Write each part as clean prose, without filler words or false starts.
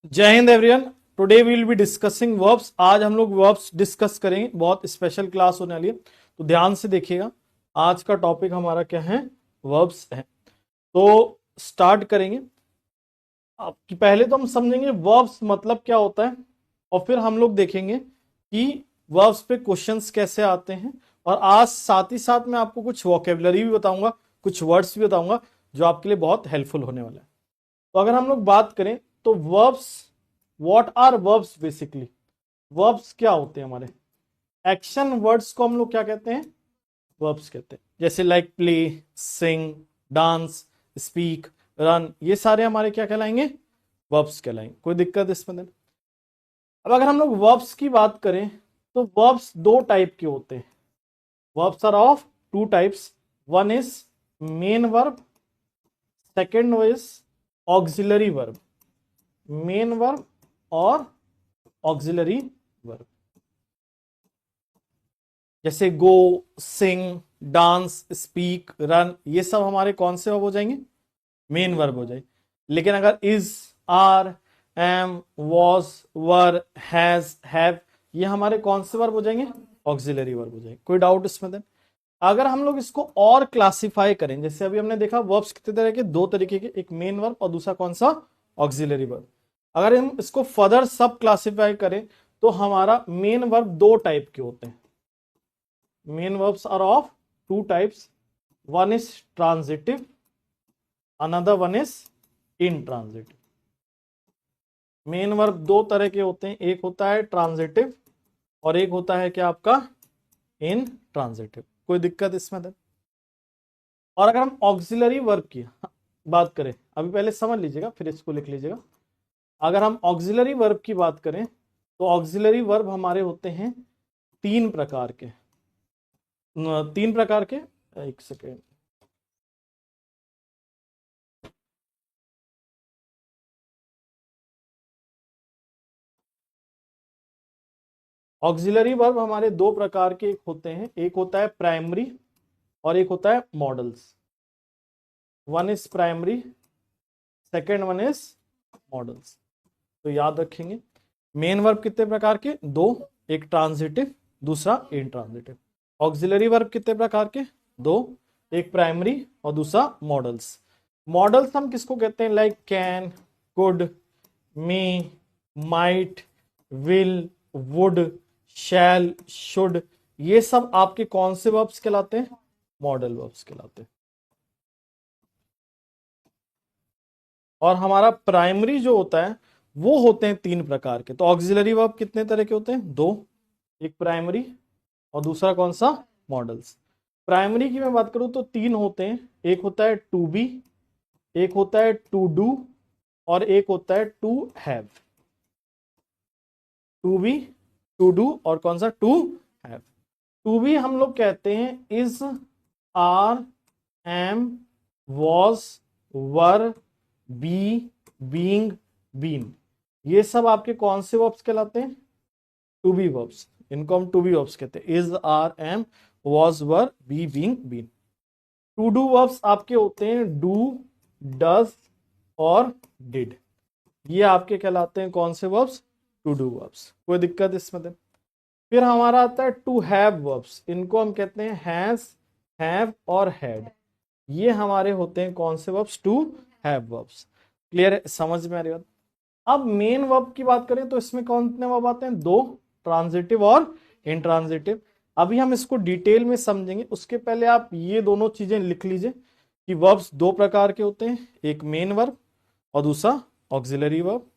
जय हिंद everyone. Today we will be discussing verbs. आज हम लोग वर्ब्स डिस्कस करेंगे। बहुत स्पेशल क्लास होने वाली है, तो ध्यान से देखिएगा। आज का टॉपिक हमारा क्या है? वर्ब्स है। तो स्टार्ट करेंगे। अब पहले तो हम समझेंगे वर्ब्स मतलब क्या होता है, और फिर हम लोग देखेंगे कि वर्ब्स पे क्वेश्चंस कैसे आते हैं। और आज साथ ही साथ मैं आपको कुछ वोकेबलरी भी बताऊंगा, कुछ वर्ड्स भी बताऊंगा जो आपके लिए बहुत हेल्पफुल होने वाला है। तो अगर हम लोग बात करें तो verbs, what are verbs basically? Verbs क्या होते हैं हमारे? एक्शन वर्ड्स को हम लोग क्या कहते हैं? वर्ब्स कहते हैं। जैसे लाइक प्ले, सिंग, डांस, स्पीक, रन, ये सारे हमारे क्या कहलाएंगे? वर्ब्स कहलाएंगे। कोई दिक्कत इसमें नहीं। अब अगर हम लोग वर्ब्स की बात करें तो वर्ब्स दो टाइप के होते हैं। Verbs are of two types. One is main verb, second is auxiliary verb. Main verb और ऑक्सिलरी वर्ब। जैसे go, sing, dance, speak, run, ये सब हमारे कौन से वर्ब हो जाएंगे? मेन वर्ब हो जाए। लेकिन अगर is, are, am, was, were, has, have, ये हमारे कौन से वर्ब हो जाएंगे? ऑक्सिलरी वर्ब हो जाएंगे। कोई डाउट इसमें? देन अगर हम लोग इसको और क्लासिफाई करें, जैसे अभी हमने देखा वर्ब्स कितने तरह के, दो तरीके के, एक मेन वर्ब और दूसरा कौन सा? Auxiliary verb. अगर हम इसको फर्दर सब क्लासिफाई करें तो हमारा मेन वर्ब दो टाइप के होते हैं। Main verbs are of two types. One is transitive, another one is intransitive. Main verb दो तरह के होते हैं, एक होता है ट्रांजिटिव और एक होता है क्या आपका? इन ट्रांजिटिव। कोई दिक्कत इसमें? था और अगर हम ऑक्सिलरी वर्ब की बात करें, अभी पहले समझ लीजिएगा फिर इसको लिख लीजिएगा। अगर हम ऑक्सिलरी वर्ब की बात करें तो ऑक्सिलरी वर्ब हमारे होते हैं तीन प्रकार के। तीन प्रकार के, एक सेकेंड। ऑक्सिलरी वर्ब हमारे दो प्रकार के होते हैं, एक होता है प्राइमरी और एक होता है models. One is primary, second one is models. तो याद रखेंगे मेन वर्ब कितने प्रकार के? दो, एक ट्रांजिटिव, दूसरा इंट्रांजिटिव। ऑक्सिलरी वर्ब कितने प्रकार के? दो, एक प्राइमरी और दूसरा मॉडल्स। मॉडल्स हम किसको कहते हैं? Like can, could, may, might, will, would, shall, should, ये सब आपके कौन से वर्ब्स कहलाते हैं? मॉडल वर्ब्स कहलाते हैं। और हमारा प्राइमरी जो होता है वो होते हैं तीन प्रकार के। तो ऑक्सिलरी वर्ब कितने तरह के होते हैं? दो, एक प्राइमरी और दूसरा कौन सा? मॉडल्स। प्राइमरी की मैं बात करूं तो तीन होते हैं, एक होता है टू बी, एक होता है टू डू और एक होता है to have. To be, to do और कौन सा? To have. टू बी हम लोग कहते हैं is, are, am, was, were, be, being, been. ये सब आपके कौन से वर्ब्स कहलाते हैं? To be verbs. इनको हम टू बी वर्ब्स कहते हैं। Is, are, am, was, were, be, being, been. To do verbs आपके होते हैं डू, डज और डिड। ये आपके कहलाते हैं कौन से वर्ब्स? To do verbs. कोई दिक्कत इसमें? फिर हमारा आता है टू हैव वर्ब्स। इनको हम कहते हैं हैज, हैव और हैड। ये हमारे होते हैं कौन से verbs? To have verbs. Clear है? समझ में आ रही बात? अब मेन वर्ब की बात करें तो इसमें कौन से वर्ब आते हैं? दो, ट्रांजिटिव और इंट्रांजिटिव। अभी हम इसको डिटेल में समझेंगे, उसके पहले आप ये दोनों चीजें लिख लीजिए कि वर्ब्स दो प्रकार के होते हैं, एक मेन वर्ब और दूसरा ऑक्सिलरी वर्ब।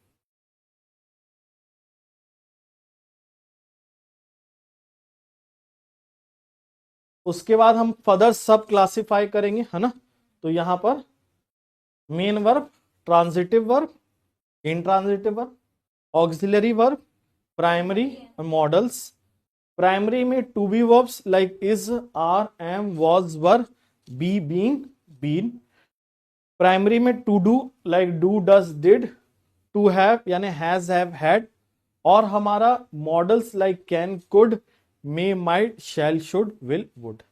उसके बाद हम फर्दर सब क्लासिफाई करेंगे, है ना? तो यहां पर main verb, transitive verb, intransitive verb, auxiliary verb, primary और मॉडल्स। प्राइमरी में to be verbs like is, are, am, was, were, be, being, been. Primary में to do like do, does, did. To have यानी has, have, had. और हमारा modals like can, could, may, might, shall, should, will, would.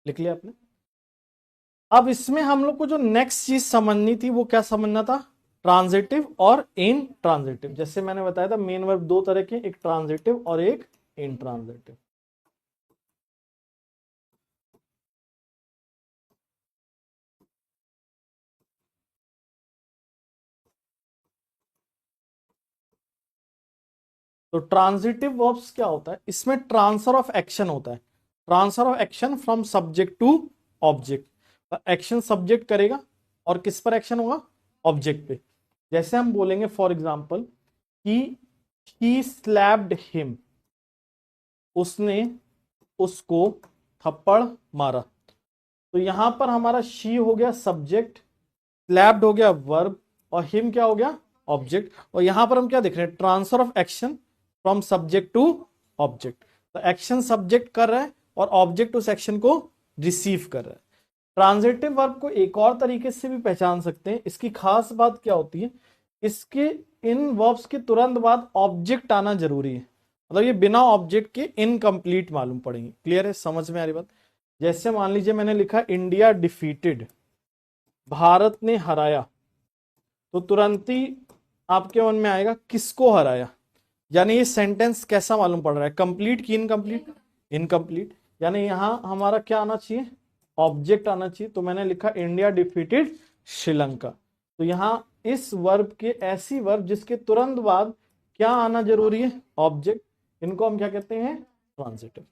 लिख लिया आपने। अब इसमें हम लोग को जो नेक्स्ट चीज समझनी थी वो क्या समझना था, ट्रांजिटिव और इन ट्रांजिटिव। जैसे मैंने बताया था मेन वर्ब दो तरह के, एक ट्रांजिटिव और एक इन ट्रांजिटिव। तो ट्रांजिटिव वर्ब्स क्या होता है, इसमें ट्रांसफर ऑफ एक्शन होता है, transfer of action from subject to object. Action subject करेगा और किस पर एक्शन होगा, ऑब्जेक्ट पे। जैसे हम बोलेंगे फॉर एग्जांपल कि ही स्लैप्ड हिम, उसने उसको थप्पड़ मारा। तो यहां पर हमारा शी हो गया सब्जेक्ट, स्लैप्ड हो गया वर्ब, और हिम क्या हो गया, ऑब्जेक्ट। और यहां पर हम क्या देख रहे हैं, transfer of action from subject to object. तो एक्शन सब्जेक्ट कर रहा है और ऑब्जेक्ट उस एक्शन को रिसीव कर रहा है। ट्रांजिटिव वर्ब को एक और तरीके से भी पहचान सकते हैं। इसकी खास बात क्या होती है, इसके इन वर्ब्स के तुरंत बाद ऑब्जेक्ट आना जरूरी है। मतलब ये बिना ऑब्जेक्ट के इनकम्प्लीट मालूम पड़ेंगे। क्लियर है, समझ में आ रही बात। जैसे मान लीजिए मैंने लिखा इंडिया डिफीटेड, भारत ने हराया, तो तुरंत ही आपके मन में आएगा किसको हराया। यानी ये सेंटेंस कैसा मालूम पड़ रहा है, कंप्लीट की इनकम्प्लीट, इनकम्प्लीट। यानी यहां हमारा क्या आना चाहिए, ऑब्जेक्ट आना चाहिए। तो मैंने लिखा इंडिया डिफीटेड श्रीलंका। तो यहां इस वर्ब के, ऐसी वर्ब जिसके तुरंत बाद क्या आना जरूरी है, ऑब्जेक्ट, इनको हम क्या कहते हैं, ट्रांजिटिव।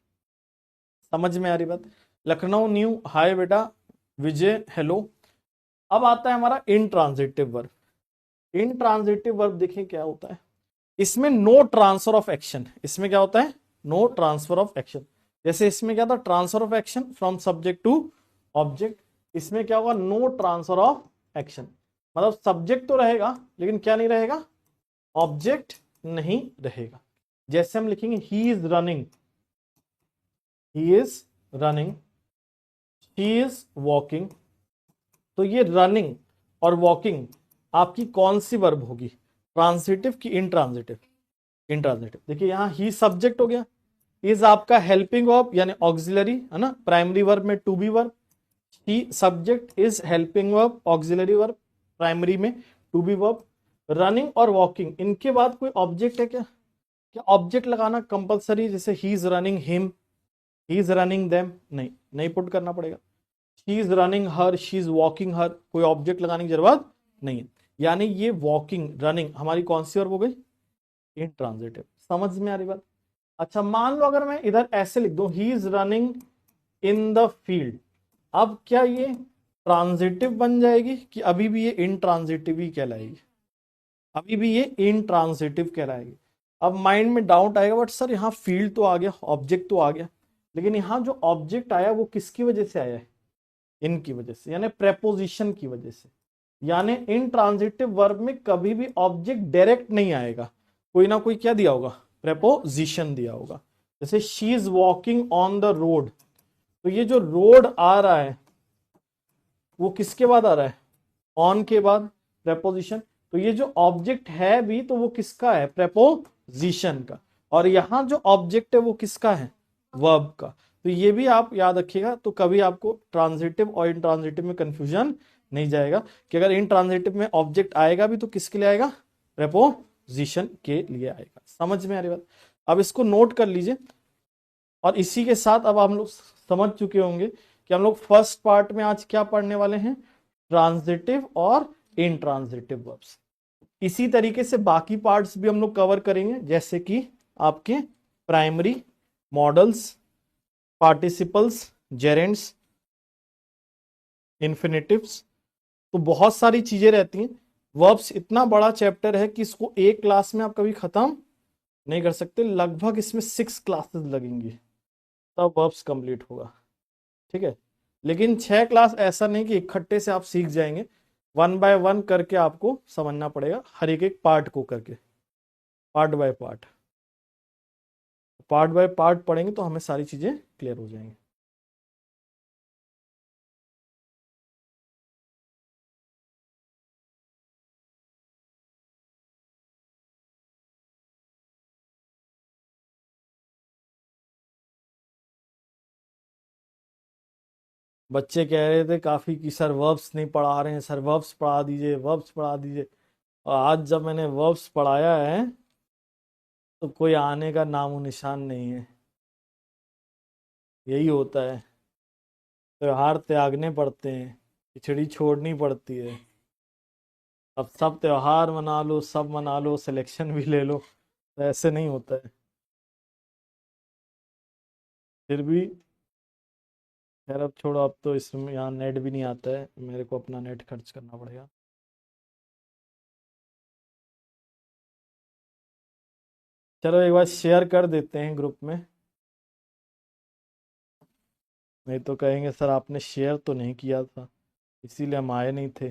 समझ में आ रही बात। लखनऊ न्यू, हाय बेटा, विजय हेलो। अब आता है हमारा इनट्रांजिटिव वर्ब। इनट्रांजिटिव वर्ब देखें क्या होता है, इसमें नो ट्रांसफर ऑफ एक्शन। इसमें क्या होता है, नो ट्रांसफर ऑफ एक्शन। जैसे इसमें क्या था, transfer of action from subject to object. इसमें क्या होगा, नो ट्रांसफर ऑफ एक्शन। मतलब सब्जेक्ट तो रहेगा लेकिन क्या नहीं रहेगा, ऑब्जेक्ट नहीं रहेगा। जैसे हम लिखेंगे ही is running, he is running, he is walking. तो ये रनिंग और वॉकिंग आपकी कौन सी वर्ब होगी, ट्रांजिटिव की इनट्रांजिटिव, इनट्रांजिटिव। देखिए यहां ही सब्जेक्ट हो गया, इज आपका हेल्पिंग वर्ब यानी ऑक्सिलरी है ना, प्राइमरी वर्ब में to be verb. He subject, is helping verb, auxiliary verb primary में टू बी वर्ब। रनिंग और वॉकिंग, इनके बाद कोई ऑब्जेक्ट है क्या, क्या ऑब्जेक्ट लगाना कंपलसरी, जैसे he is running him, he is running them, नहीं, नहीं पुट करना पड़ेगा। She is running her, she is walking her, कोई ऑब्जेक्ट लगाने की जरूरत नहीं है। यानी ये वॉकिंग रनिंग हमारी कौन सी वर्ब हो गई, इनट्रांजिटिव। समझ में आ रही बात। अच्छा मान लो अगर मैं इधर ऐसे लिख दूं, ही is running in the field, अब क्या ये ट्रांजिटिव बन जाएगी कि अभी भी ये इनट्रांजिटिव ही कहलाएगी, अभी भी ये इनट्रांजिटिव कहलाएगी। अब माइंड में डाउट आएगा, बट सर यहाँ फील्ड तो आ गया, ऑब्जेक्ट तो आ गया, लेकिन यहाँ जो ऑब्जेक्ट आया वो किसकी वजह से आया है, इनकी वजह से, यानी प्रेपोजिशन की वजह से। यानी इनट्रांजिटिव वर्ब में कभी भी ऑब्जेक्ट डायरेक्ट नहीं आएगा, कोई ना कोई क्या दिया होगा, प्रेपोजिशन दिया होगा। जैसे she is walking on the road, तो ये जो रोड आ रहा है वो किसके बाद आ रहा है, ऑन के बाद प्रेपोजिशन। तो ये जो ऑब्जेक्ट है भी तो वो किसका है, प्रेपोजिशन का। और यहां जो ऑब्जेक्ट है वो किसका है, वर्ब का। तो ये भी आप याद रखिएगा, तो कभी आपको ट्रांजिटिव और इनट्रांजिटिव में कंफ्यूजन नहीं जाएगा कि अगर इनट्रांजिटिव में ऑब्जेक्ट आएगा भी तो किसके लिए आएगा, प्रेपोजिशन के लिए आएगा। समझ में आ रही बात। अब इसको नोट कर लीजिए। और इसी के साथ अब हम लोग समझ चुके होंगे कि हम लोग फर्स्ट पार्ट में आज क्या पढ़ने वाले हैं, ट्रांजिटिव और इनट्रांजिटिव वर्ब्स। इसी तरीके से बाकी पार्ट्स भी हम लोग कवर करेंगे, जैसे कि आपके प्राइमरी, मॉडल्स, पार्टिसिपल्स, जेरेंड्स, इन्फिनेटिव्स। तो बहुत सारी चीजें रहती हैं। वर्ब्स इतना बड़ा चैप्टर है कि इसको एक क्लास में आप कभी खत्म नहीं कर सकते, लगभग इसमें 6 क्लासेस लगेंगी तब वर्ब्स कंप्लीट होगा। ठीक है, लेकिन 6 क्लास ऐसा नहीं कि इकट्ठे से आप सीख जाएंगे, वन बाय वन करके आपको समझना पड़ेगा, हर एक एक पार्ट को करके, part by part, part by part पढ़ेंगे तो हमें सारी चीजें क्लियर हो जाएंगी। बच्चे कह रहे थे काफी कि सर वर्ब्स नहीं पढ़ा रहे हैं, सर वर्ब्स पढ़ा दीजिए, वर्ब्स पढ़ा दीजिए। और आज जब मैंने वर्ब्स पढ़ाया है तो कोई आने का नामो निशान नहीं है। यही होता है, त्योहार त्यागने पड़ते हैं, खिचड़ी छोड़नी पड़ती है। अब सब त्योहार मना लो, सब मना लो, सिलेक्शन भी ले लो, तो ऐसे नहीं होता है। फिर भी खैर अब छोड़ो, अब तो इसमें यहाँ नेट भी नहीं आता है, मेरे को अपना नेट खर्च करना पड़ेगा। चलो एक बार शेयर कर देते हैं ग्रुप में, नहीं तो कहेंगे सर आपने शेयर तो नहीं किया था, इसीलिए हम आए नहीं थे।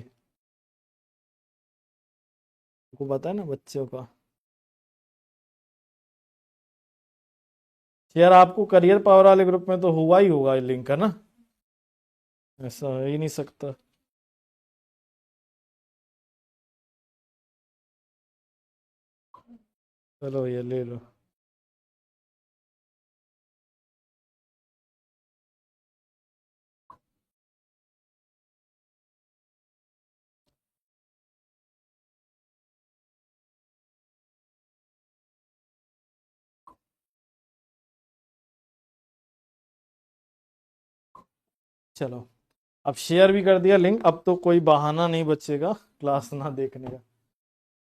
आपको पता है ना बच्चों का। शेयर आपको करियर पावर वाले ग्रुप में तो हुआ ही होगा लिंक, है ना? ऐसा हो ही नहीं सकता। चलो ये ले लो। चलो अब शेयर भी कर दिया लिंक, अब तो कोई बहाना नहीं बचेगा क्लास ना देखने का।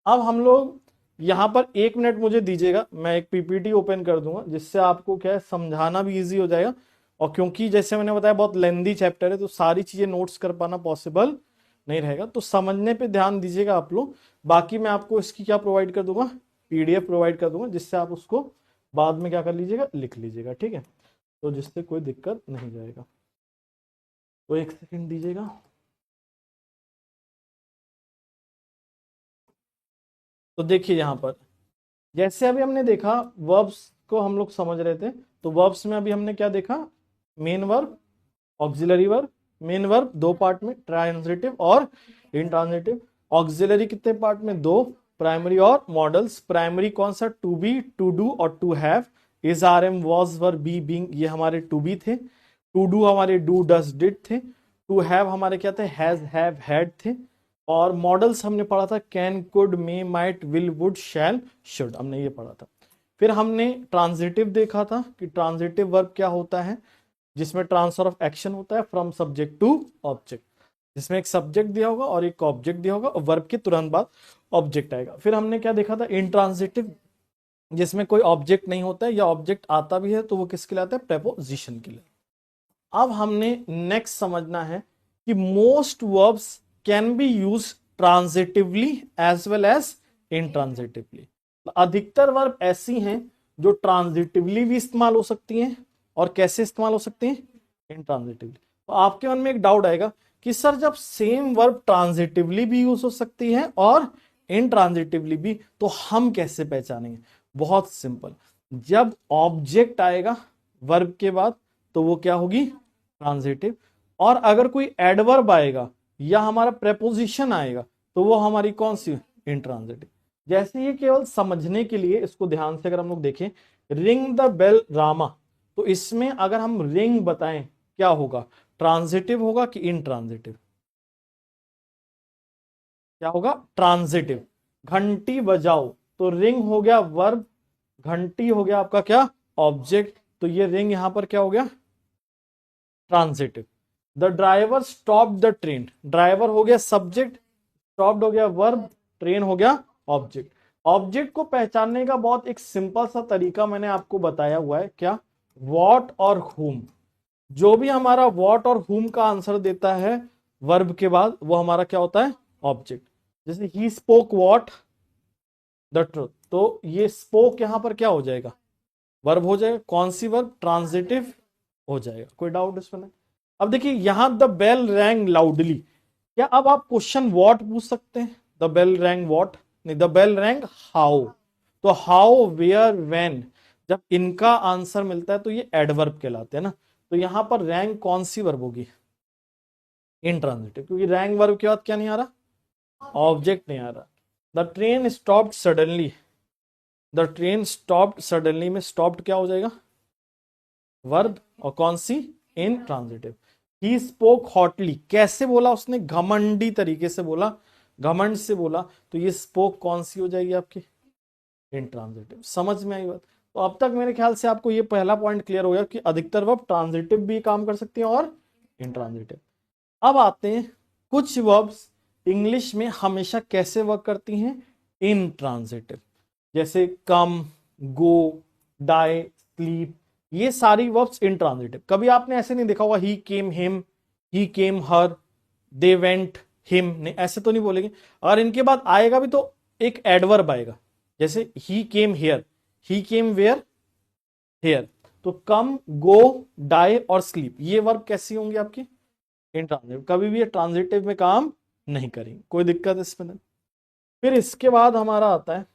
अब हम लोग यहाँ पर 1 मिनट मुझे दीजिएगा, मैं एक पीपीटी ओपन कर दूंगा जिससे आपको क्या है समझाना भी इजी हो जाएगा। और क्योंकि जैसे मैंने बताया बहुत लेंदी चैप्टर है तो सारी चीजें नोट्स कर पाना पॉसिबल नहीं रहेगा, तो समझने पे ध्यान दीजिएगा आप लोग। बाकी मैं आपको इसकी क्या प्रोवाइड कर दूंगा, पीडीएफ प्रोवाइड कर दूंगा, जिससे आप उसको बाद में क्या कर लीजिएगा, लिख लीजिएगा, ठीक है? तो जिससे कोई दिक्कत नहीं जाएगा। तो 1 सेकंड दीजिएगा। तो देखिए यहाँ पर जैसे अभी हमने देखा वर्ब्स को हम लोग समझ रहे थे, तो वर्ब्स में अभी हमने क्या देखा, main verb, auxiliary verb. Main verb 2 part में, ट्रांजिटिव और इंट्रांजिटिव। ऑक्सिलरी कितने पार्ट में, 2, प्राइमरी और मॉडल्स। प्राइमरी कौन सा, टू बी, टू डू और to have. Is, are, am, was, were, be, being, ये हमारे टू बी थे। टू डू हमारे डू, डस, डिड थे। टू हैव हमारे क्या थे, हैज, हैव, हैड थे। और मॉडल्स हमने पढ़ा था can, could, may, might, will, would, shall, should, हमने ये पढ़ा था। फिर हमने ट्रांजिटिव देखा था कि ट्रांजिटिव वर्ब क्या होता है, जिसमें ट्रांसफर ऑफ एक्शन होता है फ्रॉम सब्जेक्ट टू ऑब्जेक्ट, जिसमें एक सब्जेक्ट दिया होगा और एक ऑब्जेक्ट दिया होगा और वर्ब के तुरंत बाद ऑब्जेक्ट आएगा। फिर हमने क्या देखा था, इंट्रांजिटिव, जिसमें कोई ऑब्जेक्ट नहीं होता है या ऑब्जेक्ट आता भी है तो वो किसके लिए आता है, प्रेपोजिशन के लिए। अब हमने नेक्स्ट समझना है कि most verbs can be use transitively as well as intransitively. अधिकतर वर्ब ऐसी हैं जो ट्रांजिटिवली भी इस्तेमाल हो सकती हैं और कैसे इस्तेमाल हो सकती हैं, इंट्रांजिटिवली। तो आपके मन में एक डाउट आएगा कि सर जब सेम वर्ब ट्रांजिटिवली भी यूज हो सकती है और इंट्रांजिटिवली भी, तो हम कैसे पहचानेंगे? बहुत सिंपल, जब ऑब्जेक्ट आएगा वर्ब के बाद तो वो क्या होगी, ट्रांजिटिव। और अगर कोई एडवर्ब आएगा या हमारा प्रेपोजिशन आएगा तो वो हमारी कौन सी, इंट्रांजिटिव। जैसे ये केवल समझने के लिए, इसको ध्यान से अगर हम लोग देखें, रिंग द बेल रामा, तो इसमें अगर हम रिंग बताएं क्या होगा, ट्रांजिटिव होगा कि इंट्रांजिटिव, क्या होगा, ट्रांजिटिव। घंटी बजाओ, तो रिंग हो गया वर्ब, घंटी हो गया आपका क्या, ऑब्जेक्ट, तो ये रिंग यहां पर क्या हो गया, transitive. The driver stop the train, driver हो गया सब्जेक्ट, स्टॉप्ड हो गया वर्ब, ट्रेन हो गया ऑब्जेक्ट। ऑब्जेक्ट को पहचानने का बहुत एक सिंपल सा तरीका मैंने आपको बताया हुआ है, क्या, वॉट और हुम। जो भी हमारा वॉट और हुम का आंसर देता है वर्ब के बाद, वो हमारा क्या होता है, ऑब्जेक्ट। जैसे he spoke what the truth, तो ये स्पोक यहां पर क्या हो जाएगा, वर्ब हो जाएगा। कौन सी वर्ब, ट्रांजिटिव हो जाएगा। कोई डाउट इसमें नहीं? अब देखिए यहां द बेल रैंग लाउडली, क्या अब आप क्वेश्चन व्हाट पूछ सकते हैं, द बेल रैंग व्हाट, नहीं, द बेल रैंग हाउ। तो हाउ, वेयर, व्हेन, जब इनका आंसर मिलता है तो ये एडवर्ब कहलाते हैं ना। तो यहां पर रैंग कौन सी वर्ब होगी, इंट्रांजिटिव, क्योंकि रैंग वर्ब के बाद क्या नहीं आ रहा, ऑब्जेक्ट नहीं आ रहा। The train stopped suddenly, the train stopped suddenly में स्टॉप्ड क्या हो जाएगा, वर्ब, और कौन सी, इंट्रांजिटिव। ही स्पोक हॉटली, कैसे बोला उसने, घमंडी तरीके से बोला, घमंड से बोला, तो ये स्पोक कौन सी हो जाएगी आपकी, इंट्रांजिटिव। समझ में आई बात। तो अब तक मेरे ख्याल से आपको ये पहला पॉइंट क्लियर हो गया कि अधिकतर वर्ब ट्रांजिटिव भी काम कर सकती हैं और इंट्रांजिटिव। अब आते हैं कुछ वर्ब्स इंग्लिश में हमेशा कैसे वर्क करती हैं, इंट्रांजिटिव, जैसे कम, गो, डाई, स्लीप, ये सारी वर्ब्स इंट्रांजिटिव। कभी आपने ऐसे नहीं देखा होगा he came him, he came her, they went him, नहीं ऐसे तो नहीं बोलेंगे। और इनके बाद आएगा भी तो एक एडवर्ब आएगा, जैसे he came here, he came where, here. तो कम, गो, डाई और स्लीप, ये वर्ब कैसी होंगी आपकी, इंट्रांजिटिव। कभी भी ये ट्रांजिटिव में काम नहीं करेंगे, कोई दिक्कत इसमें नहीं। फिर इसके बाद हमारा आता है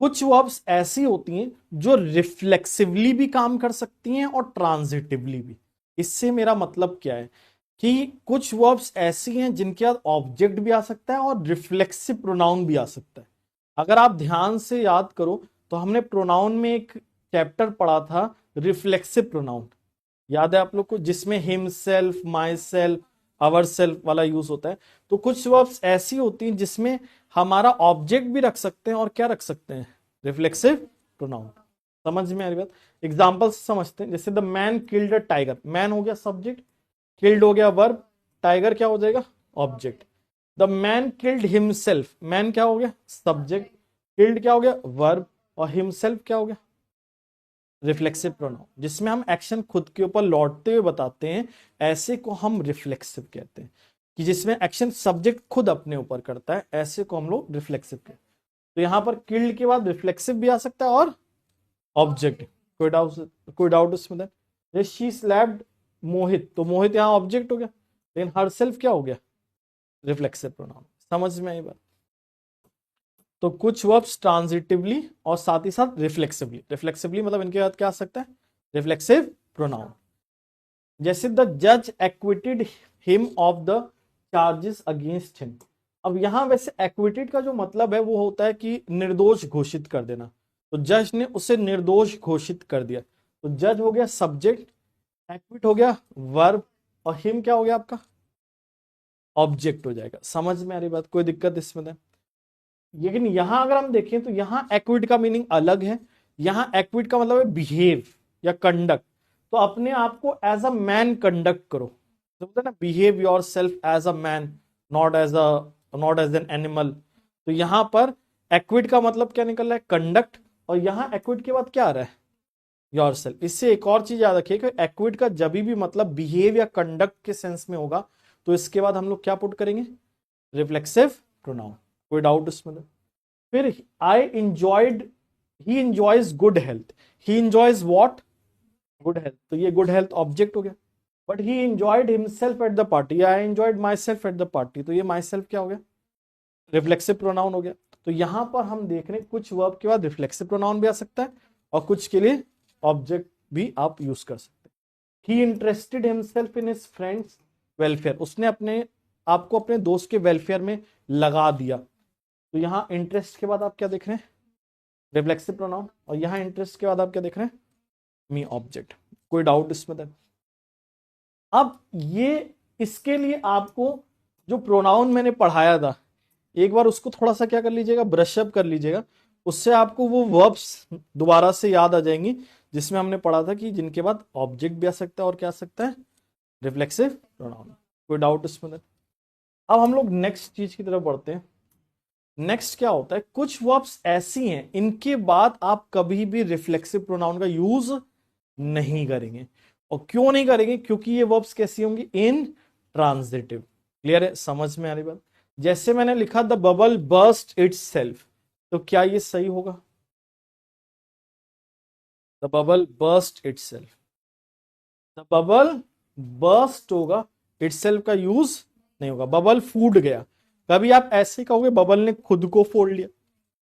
कुछ वर्ब्स ऐसी होती हैं जो रिफ्लेक्सिवली भी काम कर सकती हैं और ट्रांजिटिवली भी। इससे मेरा मतलब क्या है कि कुछ वर्ब्स ऐसी हैं जिनके बाद ऑब्जेक्ट भी आ सकता है और रिफ्लेक्सिव प्रोनाउन भी आ सकता है। अगर आप ध्यान से याद करो तो हमने प्रोनाउन में एक चैप्टर पढ़ा था रिफ्लेक्सिव प्रोनाउन, याद है आप लोग को, जिसमें himself, my self, our self वाला यूज होता है। तो कुछ वर्ब्स ऐसी होती हैं जिसमें हमारा ऑब्जेक्ट भी रख सकते हैं और क्या रख सकते हैं, रिफ्लेक्सिव प्रोनाउन। समझ में आ रही बात। एग्जांपल से समझते हैं, जैसे the man killed a tiger, man हो गया सब्जेक्ट, किल्ड हो गया वर्ब, टाइगर क्या हो जाएगा, object. The man killed himself, man क्या हो गया, सब्जेक्ट, किल्ड क्या हो गया, वर्ब, और हिमसेल्फ क्या हो गया, रिफ्लेक्सिव प्रोनाउन। जिसमें हम एक्शन खुद के ऊपर लौटते हुए बताते हैं, ऐसे को हम रिफ्लेक्सिव कहते हैं, कि जिसमें एक्शन सब्जेक्ट खुद अपने ऊपर करता है, ऐसे को हम लोग रिफ्लेक्सिव कहते हैं। तो यहां पर किल्ड के बाद रिफ्लेक्सिव भी आ सकता है और ऑब्जेक्ट, कोई डाउट उसमें। देन शी स्लैप्ड मोहित, तो मोहित यहां ऑब्जेक्ट हो गया, लेकिन हर सेल्फ क्या हो गया, रिफ्लेक्सिव प्रोनाउन। समझ में आई बात। तो कुछ वर्ब्स ट्रांजिटिवली और साथ ही साथ रिफ्लेक्सिवली, रिफ्लेक्सिवली मतलब इनके बाद क्या आ सकता है, रिफ्लेक्सिव प्रोनाउन। जैसे द जज acquitted him of the charges against him. अब यहां वैसे एक्विटेड का जो मतलब है वो होता है कि निर्दोष घोषित कर देना, तो जज ने उसे निर्दोष घोषित कर दिया। तो जज हो गया सब्जेक्ट, एक्विट हो गया वर्ब, और हिम क्या हो गया आपका, ऑब्जेक्ट हो जाएगा। समझ में आ रही बात, कोई दिक्कत इसमें नहीं। लेकिन यहां अगर हम देखें तो यहां एक्विट का मीनिंग अलग है। यहां एक्विट का मतलब है बिहेव या कंडक्ट। तो अपने आप को एज अ मैन कंडक्ट करो, तो बोलते हैं ना, behave yourself as a man, not as an animal. तो यहां पर एक्विट का मतलब क्या निकल रहा है, कंडक्ट, और यहां एक्विट के बाद क्या आ रहा है, योर सेल्फ। इससे एक और चीज याद रखिए कि एक्विट का जब भी मतलब बिहेव या कंडक्ट के सेंस में होगा, तो इसके बाद हम लोग क्या पुट करेंगे, रिफ्लेक्सिव प्रोनाउन। कोई डाउट इसमें। फिर I enjoyed, he enjoys good health, he enjoys what, good health, तो ये गुड हेल्थ ऑब्जेक्ट हो गया। But he enjoyed himself at the party, I enjoyed myself at the party, तो ये my self क्या हो गया, रिफ्लेक्सिव प्रोनाउन हो गया। तो यहां पर हम देख रहे हैं कुछ वर्ब के बाद रिफ्लेक्सिव प्रोनाउन भी आ सकता है और कुछ के लिए ऑब्जेक्ट भी आप यूज कर सकते हैं। He interested himself in his friends welfare, उसने अपने आपको अपने दोस्त के वेलफेयर में लगा दिया। तो यहां इंटरेस्ट के बाद आप क्या देख रहे हैं, रिफ्लेक्सिव प्रोनाउन, और यहां इंटरेस्ट के बाद आप क्या देख रहे हैं, मी ऑब्जेक्ट। कोई डाउट इसमें था। अब ये इसके लिए आपको जो प्रोनाउन मैंने पढ़ाया था, एक बार उसको थोड़ा सा क्या कर लीजिएगा, ब्रश अप कर लीजिएगा, उससे आपको वो वर्ब्स दोबारा से याद आ जाएंगी जिसमें हमने पढ़ा था कि जिनके बाद ऑब्जेक्ट भी आ सकता है और क्या आ सकता है, रिफ्लेक्सिव प्रोनाउन। कोई डाउट इसमें था। अब हम लोग नेक्स्ट चीज की तरफ बढ़ते हैं। नेक्स्ट क्या होता है, कुछ वर्ब्स ऐसी हैं इनके बाद आप कभी भी रिफ्लेक्सिव प्रोनाउन का यूज नहीं करेंगे। और क्यों नहीं करेंगे, क्योंकि ये वर्ब्स कैसी होंगी, इन ट्रांजिटिव। क्लियर है, समझ में आ रही बात। जैसे मैंने लिखा द बबल बर्स्ट इटसेल्फ, तो क्या ये सही होगा, the bubble burst itself, the bubble burst होगा, इटसेल्फ का यूज नहीं होगा। बबल फूट गया, कभी आप ऐसे कहोगे बबल ने खुद को फोड़ लिया,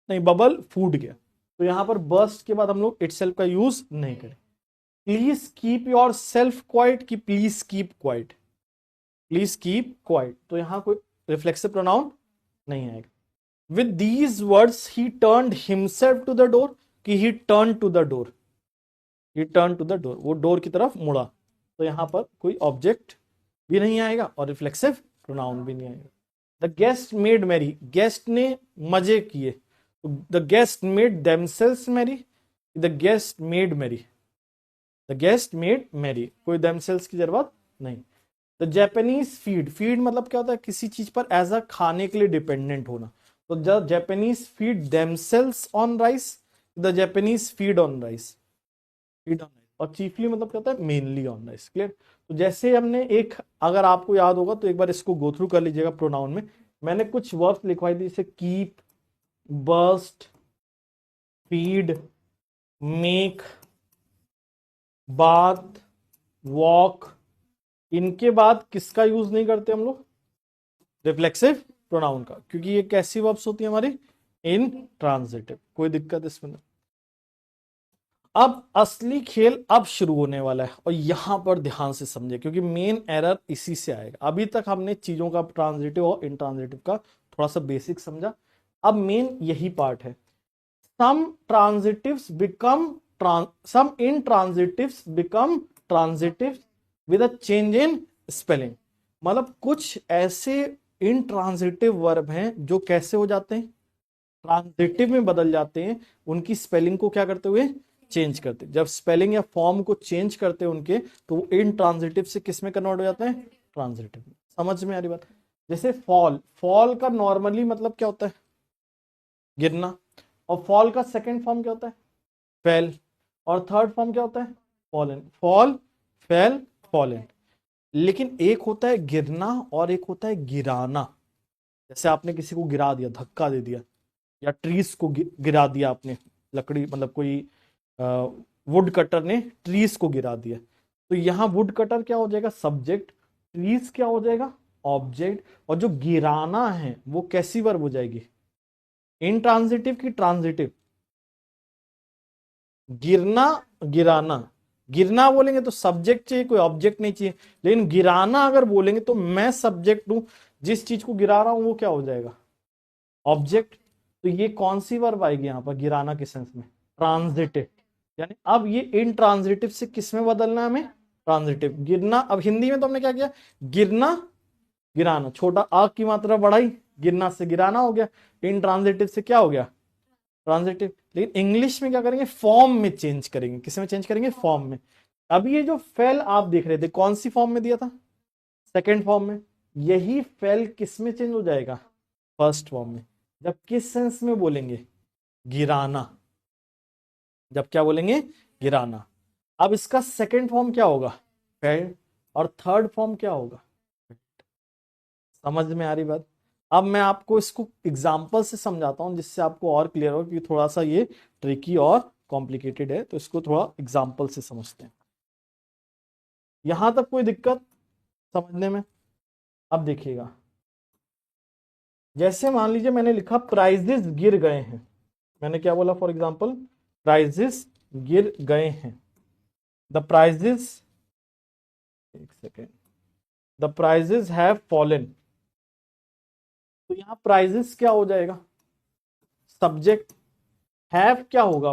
नहीं, बबल फूट गया। तो यहां पर बर्स्ट के बाद हम लोग इटसेल्फ का यूज नहीं करें। Please keep yourself quiet की please keep quiet, please keep quiet, तो यहां कोई रिफ्लेक्सिव प्रोनाउन नहीं आएगा। With these words he turned himself to the door, कि he turn to the door, he turn to the door, वो door की तरफ मुड़ा। तो यहां पर कोई ऑब्जेक्ट भी नहीं आएगा और रिफ्लेक्सिव प्रोनाउन भी नहीं आएगा। The guest made merry, guest ने मजे किए, the guest made themselves merry, the guest made merry, the guest made merry, कोई देमसेल्स की जरूरत नहीं। द जैपनीज फीड, फीड मतलब क्या होता है, किसी चीज पर एज अ खाने के लिए डिपेंडेंट होना, तो the Japanese feed themselves on rice, the Japanese feed on rice, feed on rice. और चीफली मतलब क्या होता है, मेनली ऑन राइस। क्लियर। तो जैसे हमने एक, अगर आपको याद होगा तो एक बार इसको गो थ्रू कर लीजिएगा प्रोनाउन में। मैंने कुछ वर्ब्स लिखवाई थी जैसे keep, burst, feed, make, bath, walk, इनके बाद किसका यूज नहीं करते हम लोग, रिफ्लेक्सिव प्रोनाउन का, क्योंकि ये कैसी वर्ब्स होती है हमारी, इन ट्रांजिटिव। कोई दिक्कत इसमें नहीं। अब असली खेल अब शुरू होने वाला है, और यहां पर ध्यान से समझे क्योंकि मेन एरर इसी से आएगा। अभी तक हमने चीजों का ट्रांजिटिव और इंट्रांजिटिव का थोड़ा सा बेसिक समझा, अब मेन यही पार्ट है। सम ट्रांजिटिव्स become some intransitives become transitive with a change in spelling। मतलब कुछ ऐसे इंट्रांजिटिव वर्ब हैं जो कैसे हो जाते हैं, ट्रांजिटिव में बदल जाते हैं, उनकी स्पेलिंग को क्या करते हुए, चेंज करते। जब स्पेलिंग या फॉर्म को चेंज करते हैं उनके, तो वो इंट्रांजिटिव से किस में कन्वर्ट हो जाते हैं, ट्रांजिटिव में। समझ में आ रही बात। जैसे फॉल, फॉल का नॉर्मली मतलब क्या होता है, गिरना, और फॉल का सेकंड फॉर्म क्या होता है, फेल, और थर्ड फॉर्म क्या होता है, फॉलन, फॉल, फेल, फॉलन। लेकिन एक होता है गिरना और एक होता है गिराना। जैसे आपने किसी को गिरा दिया, धक्का दे दिया, या ट्रीज को गिरा दिया आपने, लकड़ी मतलब कोई वुड कटर ने ट्रीज को गिरा दिया, तो यहां वुड कटर क्या हो जाएगा, सब्जेक्ट, ट्रीज क्या हो जाएगा, ऑब्जेक्ट, और जो गिराना है वो कैसी वर्ब हो जाएगी, इंट्रांजिटिव की ट्रांजिटिव, गिरना, गिराना। गिरना बोलेंगे तो सब्जेक्ट चाहिए, कोई ऑब्जेक्ट नहीं चाहिए, लेकिन गिराना अगर बोलेंगे तो मैं सब्जेक्ट हूं, जिस चीज को गिरा रहा हूं वो क्या हो जाएगा, ऑब्जेक्ट। तो ये कौन सी वर्ब आएगी यहां पर गिराना के सेंस में, ट्रांजिटिव। यानी अब ये इनट्रांजिटिव से किस में बदलना है हमें, ट्रांजिटिव। गिरना, अब हिंदी में तो हमने क्या किया, गिरना, गिराना, छोटा आ की मात्रा बढ़ाई, गिरना से गिराना हो गया, इनट्रांजिटिव से क्या हो गया, ट्रांजिटिव। लेकिन इंग्लिश में क्या करेंगे, फॉर्म में चेंज करेंगे, किस में चेंज करेंगे, फॉर्म में। अब ये जो फेल आप देख रहे थे कौन सी फॉर्म में दिया था, सेकेंड फॉर्म में, यही फेल किस में चेंज हो जाएगा, फर्स्ट फॉर्म में। जब किस सेंस में बोलेंगे, गिराना, जब क्या बोलेंगे, गिराना। अब इसका सेकेंड फॉर्म क्या होगा, फेल, और थर्ड फॉर्म क्या होगा, समझ में आ रही बात। अब मैं आपको इसको एग्जाम्पल से समझाता हूं जिससे आपको और क्लियर हो, क्योंकि थोड़ा सा ये ट्रिकी और कॉम्प्लिकेटेड है, तो इसको थोड़ा एग्जाम्पल से समझते हैं। यहां तक कोई दिक्कत समझने में। अब देखिएगा, जैसे मान लीजिए मैंने लिखा प्राइजेस गिर गए हैं, मैंने क्या बोला, फॉर एग्जाम्पल प्राइजेस गिर गए हैं, द प्राइजेस, एक second, the prices have fallen. तो यहां प्राइजेस क्या हो जाएगा, सब्जेक्ट, हैव क्या होगा,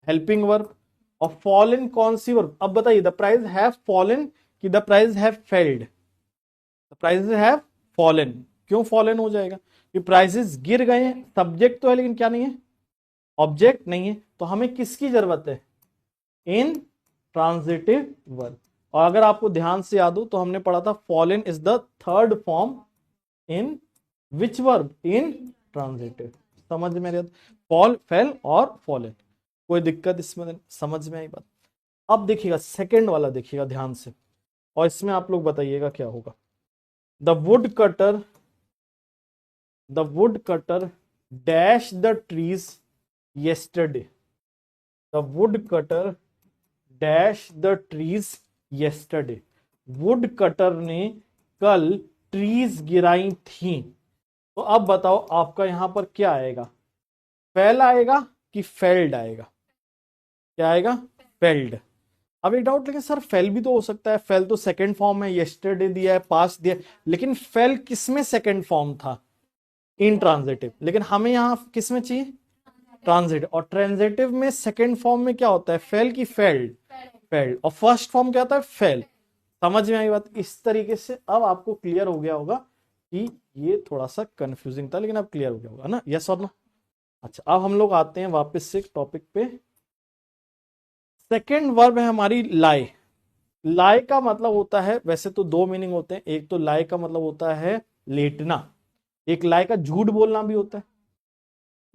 हेल्पिंग वर्ब, और फॉलन कौन सी वर्ब। अब बताइए, द प्राइज हैव फॉलन कि the price have felled, the prices have fallen. क्यों फॉलन हो जाएगा, कि प्राइजेस गिर गए हैं, सब्जेक्ट तो है लेकिन क्या नहीं है, ऑब्जेक्ट नहीं है। तो हमें किसकी जरूरत है, इन ट्रांजिटिव वर्ब। और अगर आपको ध्यान से याद हो तो हमने पढ़ा था fallen is the third form in which verb, in transitive. समझ में आ, फॉल, फेल और फॉलन। कोई दिक्कत इसमें, समझ में आई बात। अब देखिएगा सेकंड वाला, देखिएगा ध्यान से, और इसमें आप लोग बताइएगा क्या होगा। The wood cutter, the wood cutter dash the trees yesterday, the wood cutter dash the trees yesterday। Would cutter ने कल ट्रीज गिराई थी। तो अब बताओ आपका यहां पर क्या आएगा, फेल आएगा कि फेल्ड आएगा, क्या आएगा, फेल्ड। अब एक डाउट, लेकिन सर फेल भी तो हो सकता है, फेल तो सेकंड फॉर्म है, येस्टरडे दिया है, पास्ट दिया है, लेकिन फेल किसमें सेकंड फॉर्म था, इंट्रांजिटिव। लेकिन हमें यहां किसमें चाहिए, ट्रांजिटिव। और ट्रांजिटिव में सेकंड फॉर्म में क्या होता है, फेल की फेल्ड, फेल्ड, और फर्स्ट फॉर्म क्या होता है, फेल। समझ में आई बात? इस तरीके से अब आपको क्लियर हो गया होगा कि ये थोड़ा सा कंफ्यूजिंग था, लेकिन अब क्लियर हो गया होगा ना, यस और नो? अच्छा, अब हम लोग आते हैं वापस से टॉपिक पे। सेकेंड वर्ब है हमारी लाई। लाई का मतलब होता है, वैसे तो दो मीनिंग होते हैं, एक तो लाई का मतलब होता है लेटना, एक लाई का झूठ बोलना भी होता है।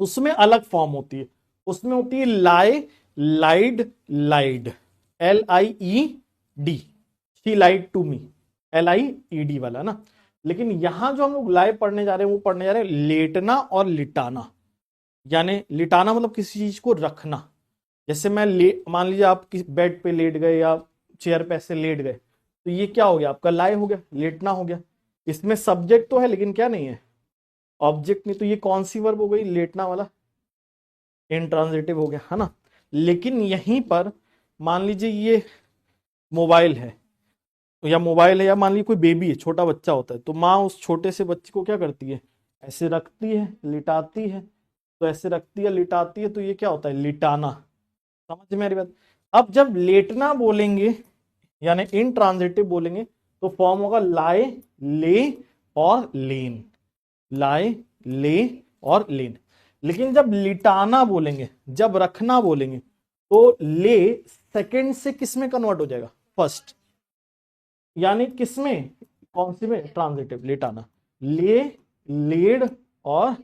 उसमें अलग फॉर्म होती है, उसमें होती है lie, lied, lied, LIED, she lied to me, LIED वाला ना। लेकिन यहां जो हम लोग लाई पढ़ने जा रहे हैं वो पढ़ने जा रहे हैं लेटना और लिटाना। यानी लिटाना मतलब किसी चीज को रखना। जैसे मैं मान लीजिए आप किसी बेड पे लेट गए या चेयर पे ऐसे लेट गए, तो ये क्या हो गया? आपका लाई हो गया, लेटना हो गया। इसमें सब्जेक्ट तो है लेकिन क्या नहीं है? ऑब्जेक्ट नहीं। तो ये कौन सी वर्ब हो गई? लेटना वाला, इंट्रांजिटिव हो गया, है ना। लेकिन यहीं पर मान लीजिए ये मोबाइल है, या मान लीजिए कोई बेबी है, छोटा बच्चा होता है, तो माँ उस छोटे से बच्चे को क्या करती है? ऐसे रखती है, लिटाती है। तो ऐसे रखती है, लिटाती है, तो ये क्या होता है? लिटाना। समझ में आ रही बात? अब जब लेटना बोलेंगे यानी इंट्रांजिटिव बोलेंगे तो फॉर्म होगा लाए, ले और लेन, लाए, ले और लेन। लेकिन जब लिटाना बोलेंगे, जब रखना बोलेंगे, तो ले सेकंड से किस में कन्वर्ट हो जाएगा? फर्स्ट। यानी किस में? कौन सी में? ट्रांजिटिव, लिटाना, ले, लेड और।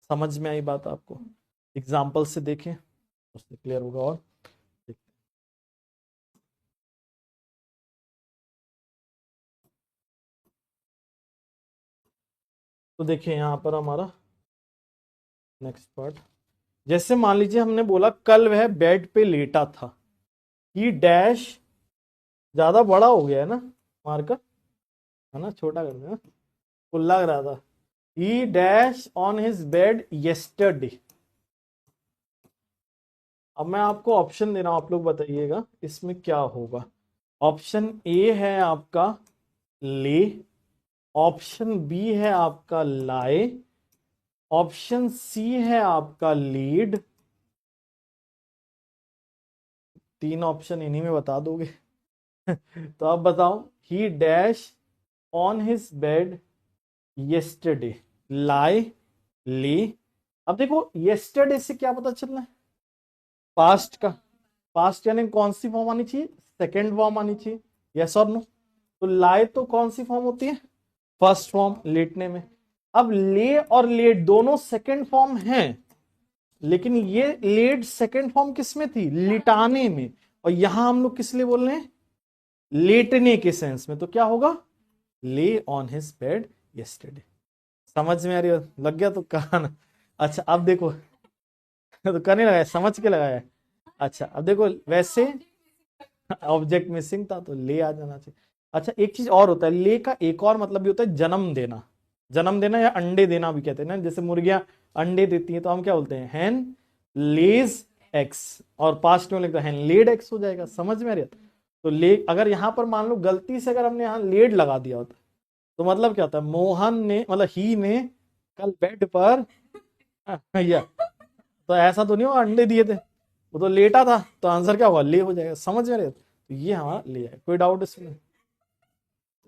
समझ में आई बात आपको? एग्जाम्पल से देखें, उससे क्लियर होगा। और तो देखिए यहां पर हमारा नेक्स्ट पार्ट, जैसे मान लीजिए हमने बोला कल वह बेड पे लेटा था। ही डैश, ज्यादा बड़ा हो गया है ना मार्कर, है ना, छोटा कर देना, तो लग रहा था ही dash on his bed yesterday. अब मैं आपको ऑप्शन दे रहा हूं, आप लोग बताइएगा इसमें क्या होगा। ऑप्शन ए है आपका ले, ऑप्शन बी है आपका लाए, ऑप्शन सी है आपका लीड। तीन ऑप्शन इन्हीं में बता दोगे। तो आप बताओ, he dash on his bed yesterday, lie, lay. अब देखो येस्टरडे से क्या पता चलना है? पास्ट का। पास्ट यानी कौन सी फॉर्म आनी चाहिए? सेकेंड फॉर्म आनी चाहिए, यस और नो? तो लाई तो कौन सी फॉर्म होती है? फर्स्ट फॉर्म, लेटने में। अब ले और लेट दोनों सेकेंड फॉर्म हैं, लेकिन ये लेट सेकेंड फॉर्म किस में थी? लिटाने में। और यहां हम लोग किस लिए बोल रहे हैं? लेटने के सेंस में। तो क्या होगा? ले ऑन हिज बेड यस्टरडे। समझ में आ रही है? लग गया तो कहा ना। अच्छा अब देखो, तो करने लगाया, समझ के लगाया। अच्छा अब देखो, वैसे ऑब्जेक्ट मिसिंग था तो ले आ जाना चाहिए। अच्छा एक चीज और होता है, ले का एक और मतलब भी होता है जन्म देना। जन्म देना या अंडे देना भी कहते हैं ना, जैसे मुर्गियां अंडे देती हैं तो हम क्या बोलते हैं? हैन लेज एक्स। और पास्ट में लिखते हैं हैन लेड एक्स हो जाएगा। समझ में आ रही है? तो ले, अगर यहां पर मान लो गलती से अगर हमने यहां लेड लगा दिया होता तो मतलब क्या होता है? मोहन ने, मतलब ही ने कल बेड पर या, तो ऐसा तो नहीं हो अंडे दिए थे, वो तो लेटा था, तो आंसर क्या होगा? ले हो जाएगा। समझ में आ रही है? तो ये हमारा ले है, कोई डाउट इसमें?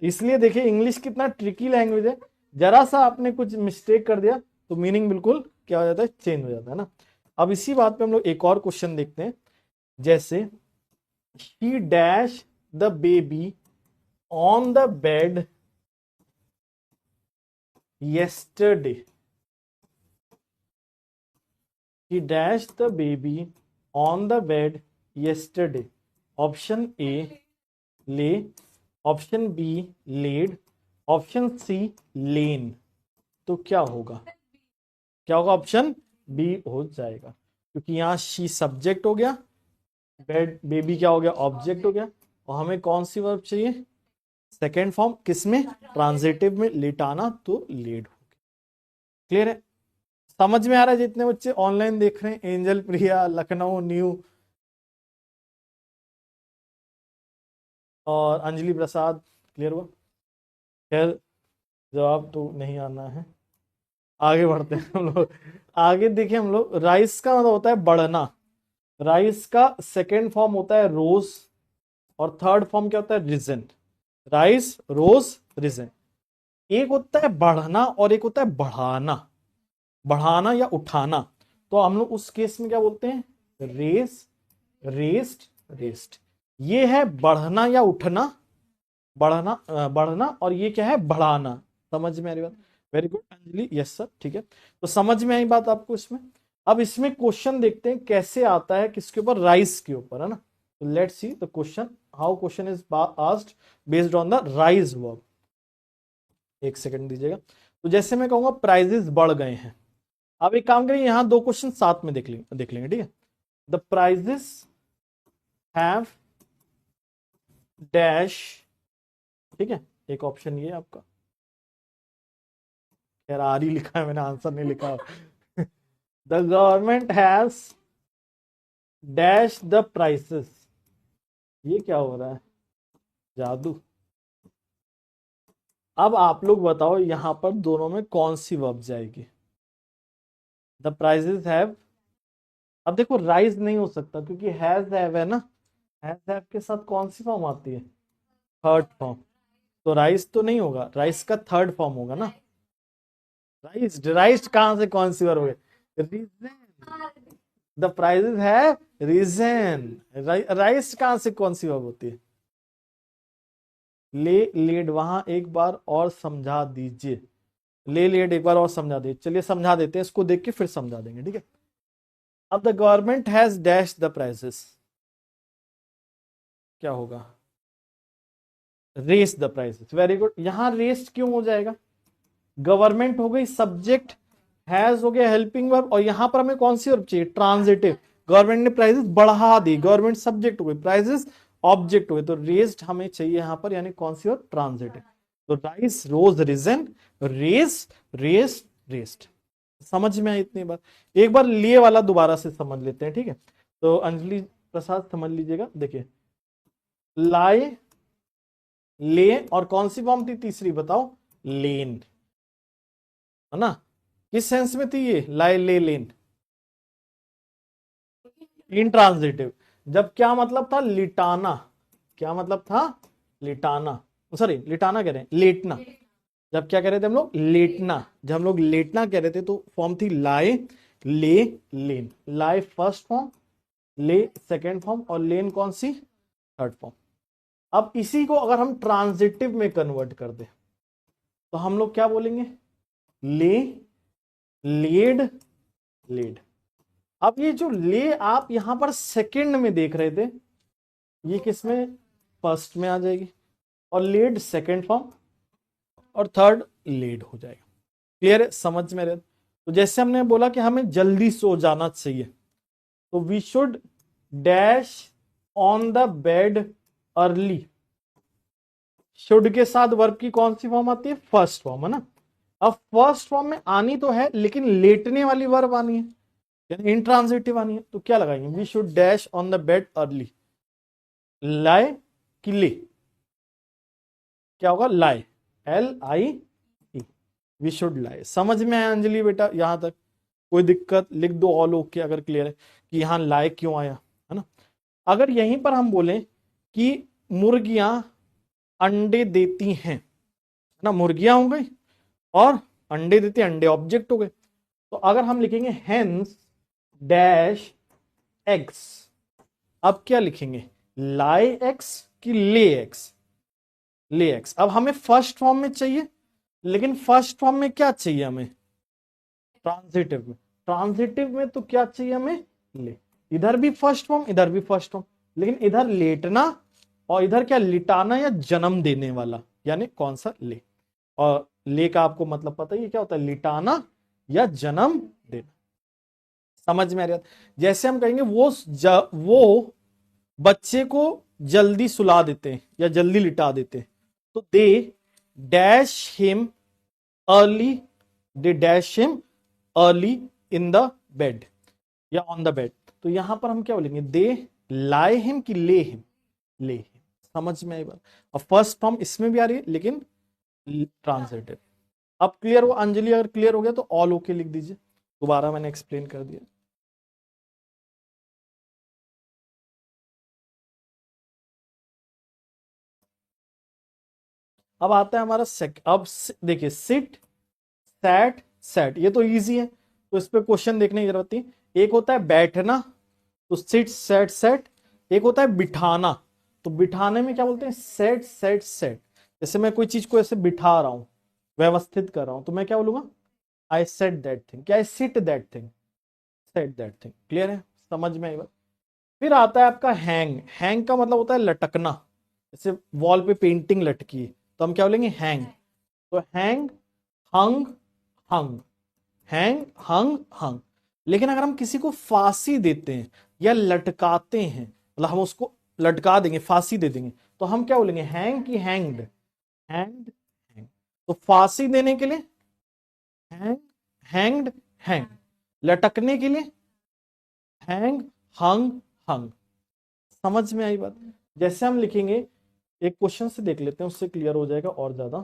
इसलिए देखिए इंग्लिश कितना ट्रिकी लैंग्वेज है, जरा सा आपने कुछ मिस्टेक कर दिया तो मीनिंग बिल्कुल क्या हो जाता है? चेंज हो जाता है ना। अब इसी बात पे हम लोग एक और क्वेश्चन देखते हैं। जैसे she dash the baby on the bed yesterday, he dashed the baby on the bed yesterday. Option A lay, option B laid, option C lain. तो क्या होगा? क्या होगा? ऑप्शन बी हो जाएगा, क्योंकि यहां शी सब्जेक्ट हो गया, बेड बेबी क्या हो गया? ऑब्जेक्ट हो गया। और हमें कौन सी वर्ब चाहिए? सेकेंड फॉर्म, किसमें? ट्रांजिटिव में, लिटाना, तो लेड हो गया। क्लियर है? समझ में आ रहा है? जितने बच्चे ऑनलाइन देख रहे हैं, एंजल प्रिया, लखनऊ न्यू और अंजलि प्रसाद, क्लियर हुआ? खैर जवाब तो नहीं आना है, आगे बढ़ते हैं हम लोग। आगे देखिए हम लोग, राइस का मतलब होता है बढ़ना। राइस का सेकेंड फॉर्म होता है रोज, और थर्ड फॉर्म क्या होता है, रिजन, राइज, रोज, रिजन। एक होता है बढ़ना और एक होता है बढ़ाना, बढ़ाना या उठाना। तो हम लोग उस केस में क्या बोलते हैं, रेस, रेस्ट, रेस्ट। ये है बढ़ना या उठना, बढ़ना बढ़ना, और ये क्या है, बढ़ाना। समझ में आ रही बात? Very good Anjali, yes sir, ठीक है। तो समझ में आई बात आपको इसमें। अब इसमें क्वेश्चन देखते हैं कैसे आता है, किसके ऊपर, राइस के ऊपर, है ना। तो let's see the question, how question is asked based on the rise verb. एक सेकंड दीजिएगा। तो जैसे मैं कहूंगा प्राइजेस बढ़ गए हैं, अब एक काम करेंगे, यहां दो क्वेश्चन साथ में देख लेंगे, ठीक है। द प्राइजेस हैव डैश, ठीक है, एक ऑप्शन ये आपका, खैर आर ही लिखा है मैंने, आंसर नहीं लिखा। The government has dash the prices. ये क्या हो रहा है, जादू। अब आप लोग बताओ यहां पर दोनों में कौन सी वर्ब जाएगी। द प्राइजेस हैव, अब देखो राइज नहीं हो सकता क्योंकि हैज हैव है ना, हैज हैव के साथ कौन सी फॉर्म आती है, थर्ड फॉर्म। तो राइज तो नहीं होगा, राइज का थर्ड फॉर्म होगा ना। राइज, राइज कहां से कौन सी वर्ब है, रीजन। द प्राइजेस है रीजन, राइज कहां से कौन सी वर्ब होती है, ले लेड। वहां एक बार और समझा दीजिए, ले लेड एक बार और समझा दीजिए। चलिए समझा देते हैं, इसको देख के फिर समझा देंगे, ठीक है। अब the government has dash the prices, क्या होगा, raise the prices. Very good, यहां रेस्ट क्यों हो जाएगा, गवर्नमेंट हो गई सब्जेक्ट, हैज हो गया हेल्पिंग वर्ब, और यहां पर हमें कौन सी वर्ब चाहिए, ट्रांजिटिव। गवर्नमेंट ने प्राइसेस बढ़ा दी, गवर्नमेंट सब्जेक्ट हो गई, प्राइसेस ऑब्जेक्ट हो गए, तो रेस्ड हमें चाहिए यहां पर, यानी कौन सी वर्ब, ट्रांजिटिव। तो राइस, रोज, रिजन, रेस, रेस, रेस्ट। समझ में आई इतनी बार। एक बार लिए वाला दोबारा से समझ लेते हैं, ठीक है। तो अंजलि प्रसाद समझ लीजिएगा, देखिए, लाए, ले, और कौन सी फॉर्म थी तीसरी, बताओ, लेन, है ना। किस सेंस में थी ये, लाए, ले, लेन, इंट्रांजिटिव। जब क्या मतलब था, लिटाना, क्या मतलब था, लिटाना, सॉरी लिटाना कह रहे हैं, लेटना। जब क्या कह रहे थे हम लोग, लेटना, जब हम लोग लेटना कह रहे थे तो फॉर्म थी लाए, ले, लेन। लाए फर्स्ट फॉर्म, ले सेकेंड फॉर्म, और लेन कौन सी, थर्ड फॉर्म। अब इसी को अगर हम ट्रांजिटिव में कन्वर्ट कर दे तो हम लोग क्या बोलेंगे, ले, लेड, लेड। अब ये जो ले आप यहां पर सेकंड में देख रहे थे, ये किसमें, फर्स्ट में आ जाएगी, और लेड सेकंड फॉर्म, और थर्ड लेड हो जाएगा। क्लियर है, समझ में रहे। तो जैसे हमने बोला कि हमें जल्दी सो जाना चाहिए, तो we should dash on the bed early. Should के साथ वर्ब की कौन सी फॉर्म आती है, फर्स्ट फॉर्म, है ना। अब फर्स्ट फॉर्म में आनी तो है, लेकिन लेटने वाली वर्ब आनी है, यानी इंट्रांजिटिव आनी है। तो क्या लगाएंगे, we should dash on the bed early. Lie कि ले, क्या होगा, लाए, LI, वी शुड लाई। समझ में आया अंजलि बेटा यहां तक, कोई दिक्कत, लिख दो ऑल ओके अगर क्लियर है कि यहां लाए क्यों आया, है ना। अगर यहीं पर हम बोले कि मुर्गियां अंडे देती हैं, है ना, मुर्गियां हो गई और अंडे देती, अंडे ऑब्जेक्ट हो गए। तो अगर हम लिखेंगे हेंस डैश एग्स, अब क्या लिखेंगे, लाई एक्स कि ले एक्स, ले एक्स। अब हमें फर्स्ट फॉर्म में चाहिए, लेकिन फर्स्ट फॉर्म में क्या चाहिए हमें, ट्रांजिटिव में। ट्रांजिटिव में तो क्या चाहिए हमें, ले। इधर भी फर्स्ट फॉर्म, इधर भी फर्स्ट फॉर्म, लेकिन इधर लेटना और इधर क्या, लिटाना या जन्म देने वाला, यानी कौन सा, ले। और ले का आपको मतलब पता ही क्या होता है, लिटाना या जन्म देना। समझ में आ रहा है? जैसे हम कहेंगे वो बच्चे को जल्दी सुला देते हैं या जल्दी लिटा देते हैं, तो they dash him early, they dash him early in the bed या ऑन द बेड। तो यहां पर हम क्या बोलेंगे, दे लाई हिम कि ले हिम, ले हिम। समझ में आई बात। और फर्स्ट फॉर्म इसमें भी आ रही है, लेकिन ट्रांसलेटेड। अब क्लियर हो अंजलि, अगर क्लियर हो गया तो ऑल ओके लिख दीजिए, दोबारा मैंने एक्सप्लेन कर दिया। अब आता है हमारा अब देखिए सिट, सैट, सेट, ये तो इजी है, तो इस पे क्वेश्चन देखने की जरूरत नहीं। एक होता है बैठना, तो सिट सेट सेट। एक होता है बिठाना, तो बिठाने में क्या बोलते हैं, सेट सेट सेट। जैसे मैं कोई चीज को ऐसे बिठा रहा हूं, व्यवस्थित कर रहा हूं, तो मैं क्या बोलूंगा, आई सेट दैट थिंग, क्या I sit that thing, set that thing. Clear है, समझ में आई बात। फिर आता है आपका हैंग। हैंग का मतलब होता है लटकना, जैसे वॉल पे पेंटिंग लटकी है तो हम क्या बोलेंगे, हैंग। तो हैंग, हंग, हंग, हैंग, हंग, हंग। लेकिन अगर हम किसी को फांसी देते हैं या लटकाते हैं, मतलब हम उसको लटका देंगे, फांसी दे देंगे, तो हम क्या बोलेंगे, हैंग की हैंग्ड, हैंग्ड, हैंग। तो फांसी देने के लिए हैंग, हैंग्ड, हैंग। लटकने के लिए हैंग, हंग, हंग। समझ में आई बात। जैसे हम लिखेंगे, एक क्वेश्चन से देख लेते हैं, उससे क्लियर हो जाएगा और ज्यादा।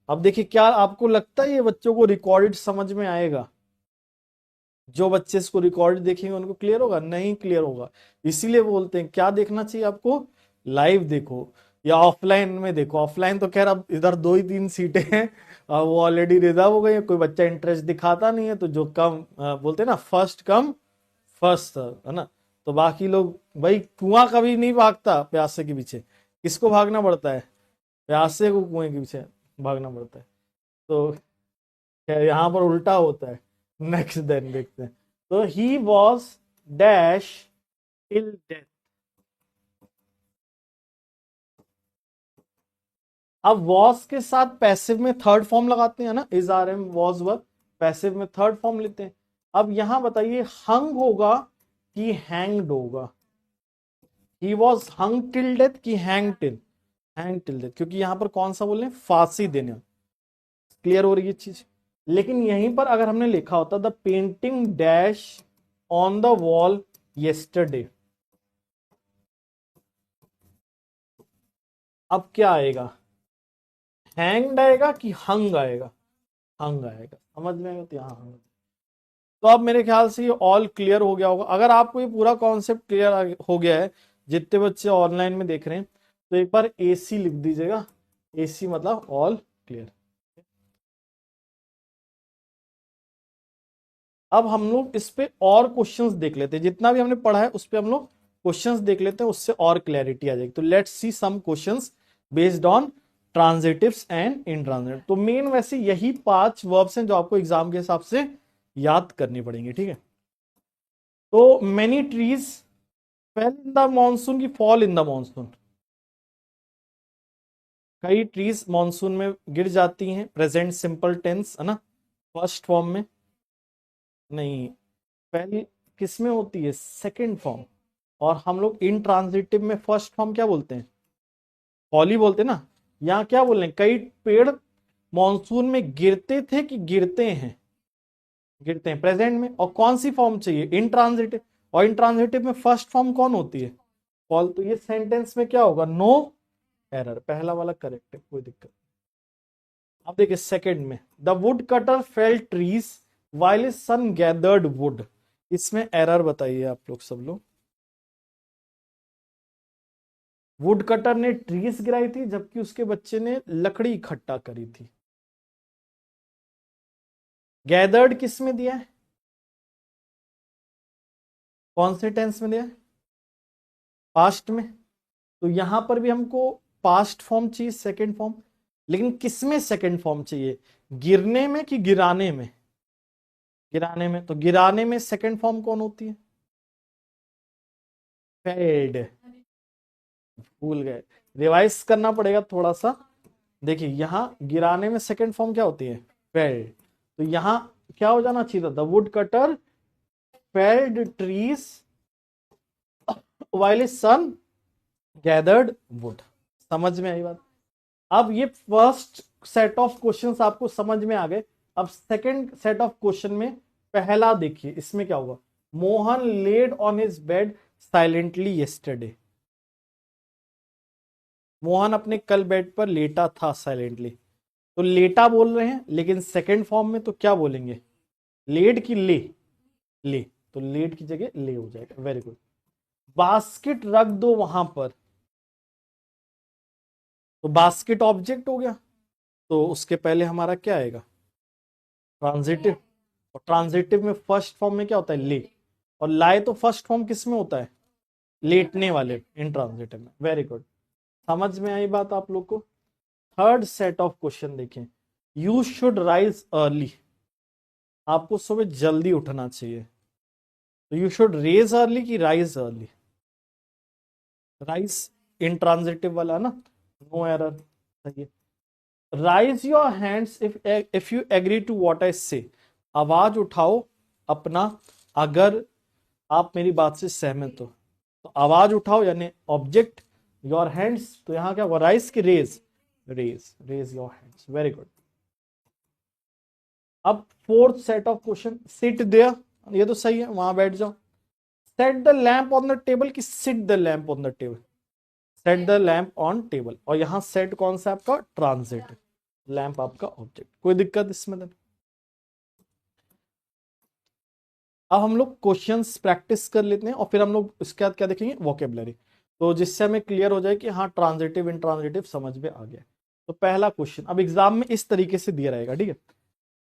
अब देखिए, क्या आपको लगता है ये बच्चों को रिकॉर्डेड समझ में आएगा? जो बच्चे इसको रिकॉर्ड देखेंगे उनको क्लियर होगा? नहीं क्लियर होगा। इसीलिए बोलते हैं क्या देखना चाहिए आपको, लाइव देखो या ऑफलाइन में देखो। ऑफलाइन तो खैर अब इधर 2 ही 3 सीटें हैं, वो ऑलरेडी रिजर्व हो गई है, कोई बच्चा इंटरेस्ट दिखाता नहीं है, तो जो कम बोलते हैं ना, फर्स्ट कम फर्स्ट सर्व, है ना। तो बाकी लोग, भाई कुआं कभी नहीं भागता प्यासे के पीछे, किसको भागना पड़ता है, प्यासे को कुएं के पीछे भागना पड़ता है। तो यहाँ पर उल्टा होता है। नेक्स्ट देन देखते हैं। तो he was dash till death. अब वॉज के साथ पैसिव में थर्ड फॉर्म लगाते हैं ना, is are am was were, passive में थर्ड फॉर्म लेते हैं। अब यहां बताइए, हंग होगा कि हैंग्ड होगा? He was hung till death कि hang till, hang till death, क्योंकि यहां पर कौन सा बोल रहे हैं, फांसी देने। क्लियर हो रही है चीज। लेकिन यहीं पर अगर हमने लिखा होता the painting dash on the wall yesterday, अब क्या आएगा, हैंग्ड आएगा कि हंग आएगा? हंग आएगा। समझ में आएगा, तो यहाँ हंग। तो अब मेरे ख्याल से ये ऑल क्लियर हो गया होगा। अगर आपको ये पूरा कॉन्सेप्ट क्लियर हो गया है, जितने बच्चे ऑनलाइन में देख रहे हैं, तो एक बार एसी लिख दीजिएगा। एसी मतलब ऑल क्लियर। अब हम लोग इस पे और क्वेश्चंस देख लेते हैं, जितना भी हमने पढ़ा है उस पे हम लोग क्वेश्चंस देख लेते हैं, उससे और क्लैरिटी आ जाएगी। तो let's see some questions based on transitives and intransitive. तो मेन वैसे यही 5 वर्ब्स हैं जो आपको एग्जाम के हिसाब से याद करनी पड़ेंगे, ठीक है। तो many trees fail in the monsoon की फॉल इन द मानसून, कई ट्रीज मानसून में गिर जाती हैं, प्रेजेंट सिंपल टेंस है ना, फर्स्ट फॉर्म में। नहीं, पहली किस में होती है, सेकंड फॉर्म। और हम लोग इन ट्रांजिटिव में फर्स्ट फॉर्म क्या बोलते हैं, फॉल ही बोलते हैं ना। यहाँ क्या बोल रहे हैं, कई पेड़ मॉनसून में गिरते थे कि गिरते हैं, गिरते हैं प्रेजेंट में। और कौन सी फॉर्म चाहिए, इन ट्रांजिटिव। और इन ट्रांजिटिव में फर्स्ट फॉर्म कौन होती है, फॉल। तो ये सेंटेंस में क्या होगा, नो एरर, पहला वाला करेक्ट है, कोई दिक्कत। अब देखिए सेकंड में, the wood cutter fell trees while son gathered wood, इसमें एरर बताइए आप लोग, सब लोग। वुड कटर ने ट्रीज गिराई थी, जबकि उसके बच्चे ने लकड़ी इकट्ठा करी थी। गैदर्ड किस में दिया है, कौन से टेंस में दिया है, पास्ट में। तो यहां पर भी हमको पास्ट फॉर्म चाहिए, सेकंड फॉर्म। लेकिन किस में सेकंड फॉर्म चाहिए, गिरने में कि गिराने में, गिराने में। तो गिराने में सेकंड फॉर्म कौन होती है, फेड। भूल गए, रिवाइज करना पड़ेगा थोड़ा सा। देखिए यहां गिराने में सेकंड फॉर्म क्या होती है, फेल्ड। तो यहां क्या हो जाना चाहिए था, the wood cutter felled trees while son gathered wood. समझ में आई बात। अब ये फर्स्ट सेट ऑफ क्वेश्चंस आपको समझ में आ गए। अब सेकंड सेट ऑफ क्वेश्चन में पहला देखिए, इसमें क्या होगा, Mohan laid on his bed silently yesterday. Mohan अपने कल बेड पर लेटा था साइलेंटली। तो लेटा बोल रहे हैं, लेकिन सेकंड फॉर्म में तो क्या बोलेंगे, लेड की ले, ले। तो लेड की जगह ले हो जाएगा, वेरी गुड। बास्केट रख दो वहां पर, तो बास्केट ऑब्जेक्ट हो गया, तो उसके पहले हमारा क्या आएगा, ट्रांजिटिव। और ट्रांजिटिव में फर्स्ट फॉर्म में क्या होता है, ले। और लाए तो फर्स्ट फॉर्म किस में होता है, लेटने वाले, इंट्रांजिटिव में। वेरी गुड, समझ में आई बात आप लोग को। थर्ड सेट ऑफ क्वेश्चन देखें, यू शुड राइज अर्ली, आपको सुबह जल्दी उठना चाहिए। तो यू शुड रेज अर्ली की राइज अर्ली, राइज इंट्रांजिटिव वाला ना, नो एरर, सही है। Rise your hands if you agree to what I say, आवाज उठाओ अपना अगर आप मेरी बात से सहमत हो। तो आवाज उठाओ यानी ऑब्जेक्ट, योर हैंड्स, तो यहां क्या होगा, राइज की raise, raise your hands, very good. अब fourth set of question, sit there, ये तो सही है, वहां बैठ जाओ। Set the lamp on the table की sit the lamp on the table, set the lamp on table. और यहां सेट कौन सा आपका, ट्रांजिट, लैंप आपका ऑब्जेक्ट, कोई दिक्कत इसमें नहीं। अब हम लोग क्वेश्चंस प्रैक्टिस कर लेते हैं और फिर हम लोग इसके बाद क्या देखेंगे, वोकेबलरी, तो जिससे हमें क्लियर हो जाए कि हाँ ट्रांजिटिव इंट्रांजिटिव समझ में आ गया। तो पहला क्वेश्चन अब एग्जाम में इस तरीके से दिया रहेगा, ठीक है।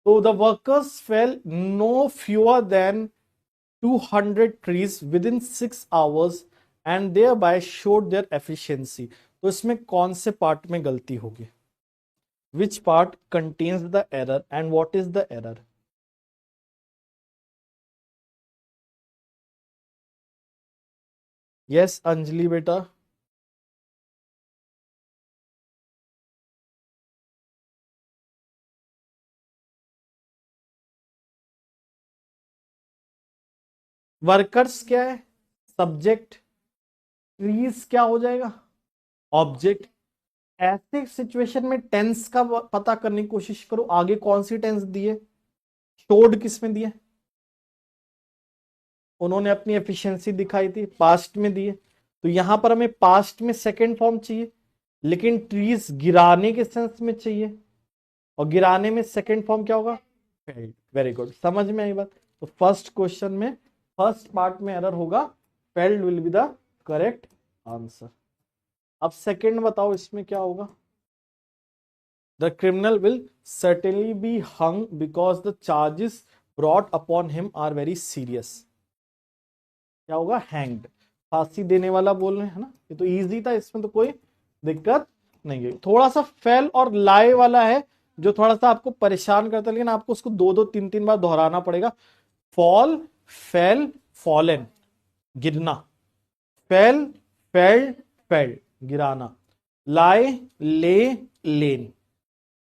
तो the workers fell no fewer than 200 trees within 6 hours and thereby showed their efficiency। तो इसमें कौन से पार्ट में गलती होगी, which part contains the error and what is the error। yes Anjali बेटा, वर्कर्स क्या है, सब्जेक्ट, ट्रीज क्या हो जाएगा, ऑब्जेक्ट। ऐसे सिचुएशन में टेंस का पता करने की कोशिश करो, आगे कौन सी टेंस दी है, शोड किस में दी है, उन्होंने अपनी एफिशिएंसी दिखाई थी, पास्ट में दी है। तो यहां पर हमें पास्ट में सेकेंड फॉर्म चाहिए, लेकिन ट्रीज गिराने के सेंस में चाहिए, और गिराने में सेकेंड फॉर्म क्या होगा, फेल्ड। वेरी गुड, समझ में आई बात। तो फर्स्ट क्वेश्चन में फर्स्ट पार्ट में एरर होगा, felled will be the correct answer. अब सेकेंड बताओ इसमें क्या होगा, the criminal will certainly be hung because the charges brought upon him are very serious. क्या होगा, हैंग्ड, फांसी देने वाला बोल रहे हैं ना, ये तो इजी था, इसमें तो कोई दिक्कत नहीं है। थोड़ा सा फेल और लाए वाला है जो थोड़ा सा आपको परेशान करता है, लेकिन आपको उसको दो दो तीन तीन बार दोहराना पड़ेगा। फॉल, फेल, फॉलन, गिरना, फेल, फेल्ड, फेल्ड, गिराना, लाए, ले, लेन,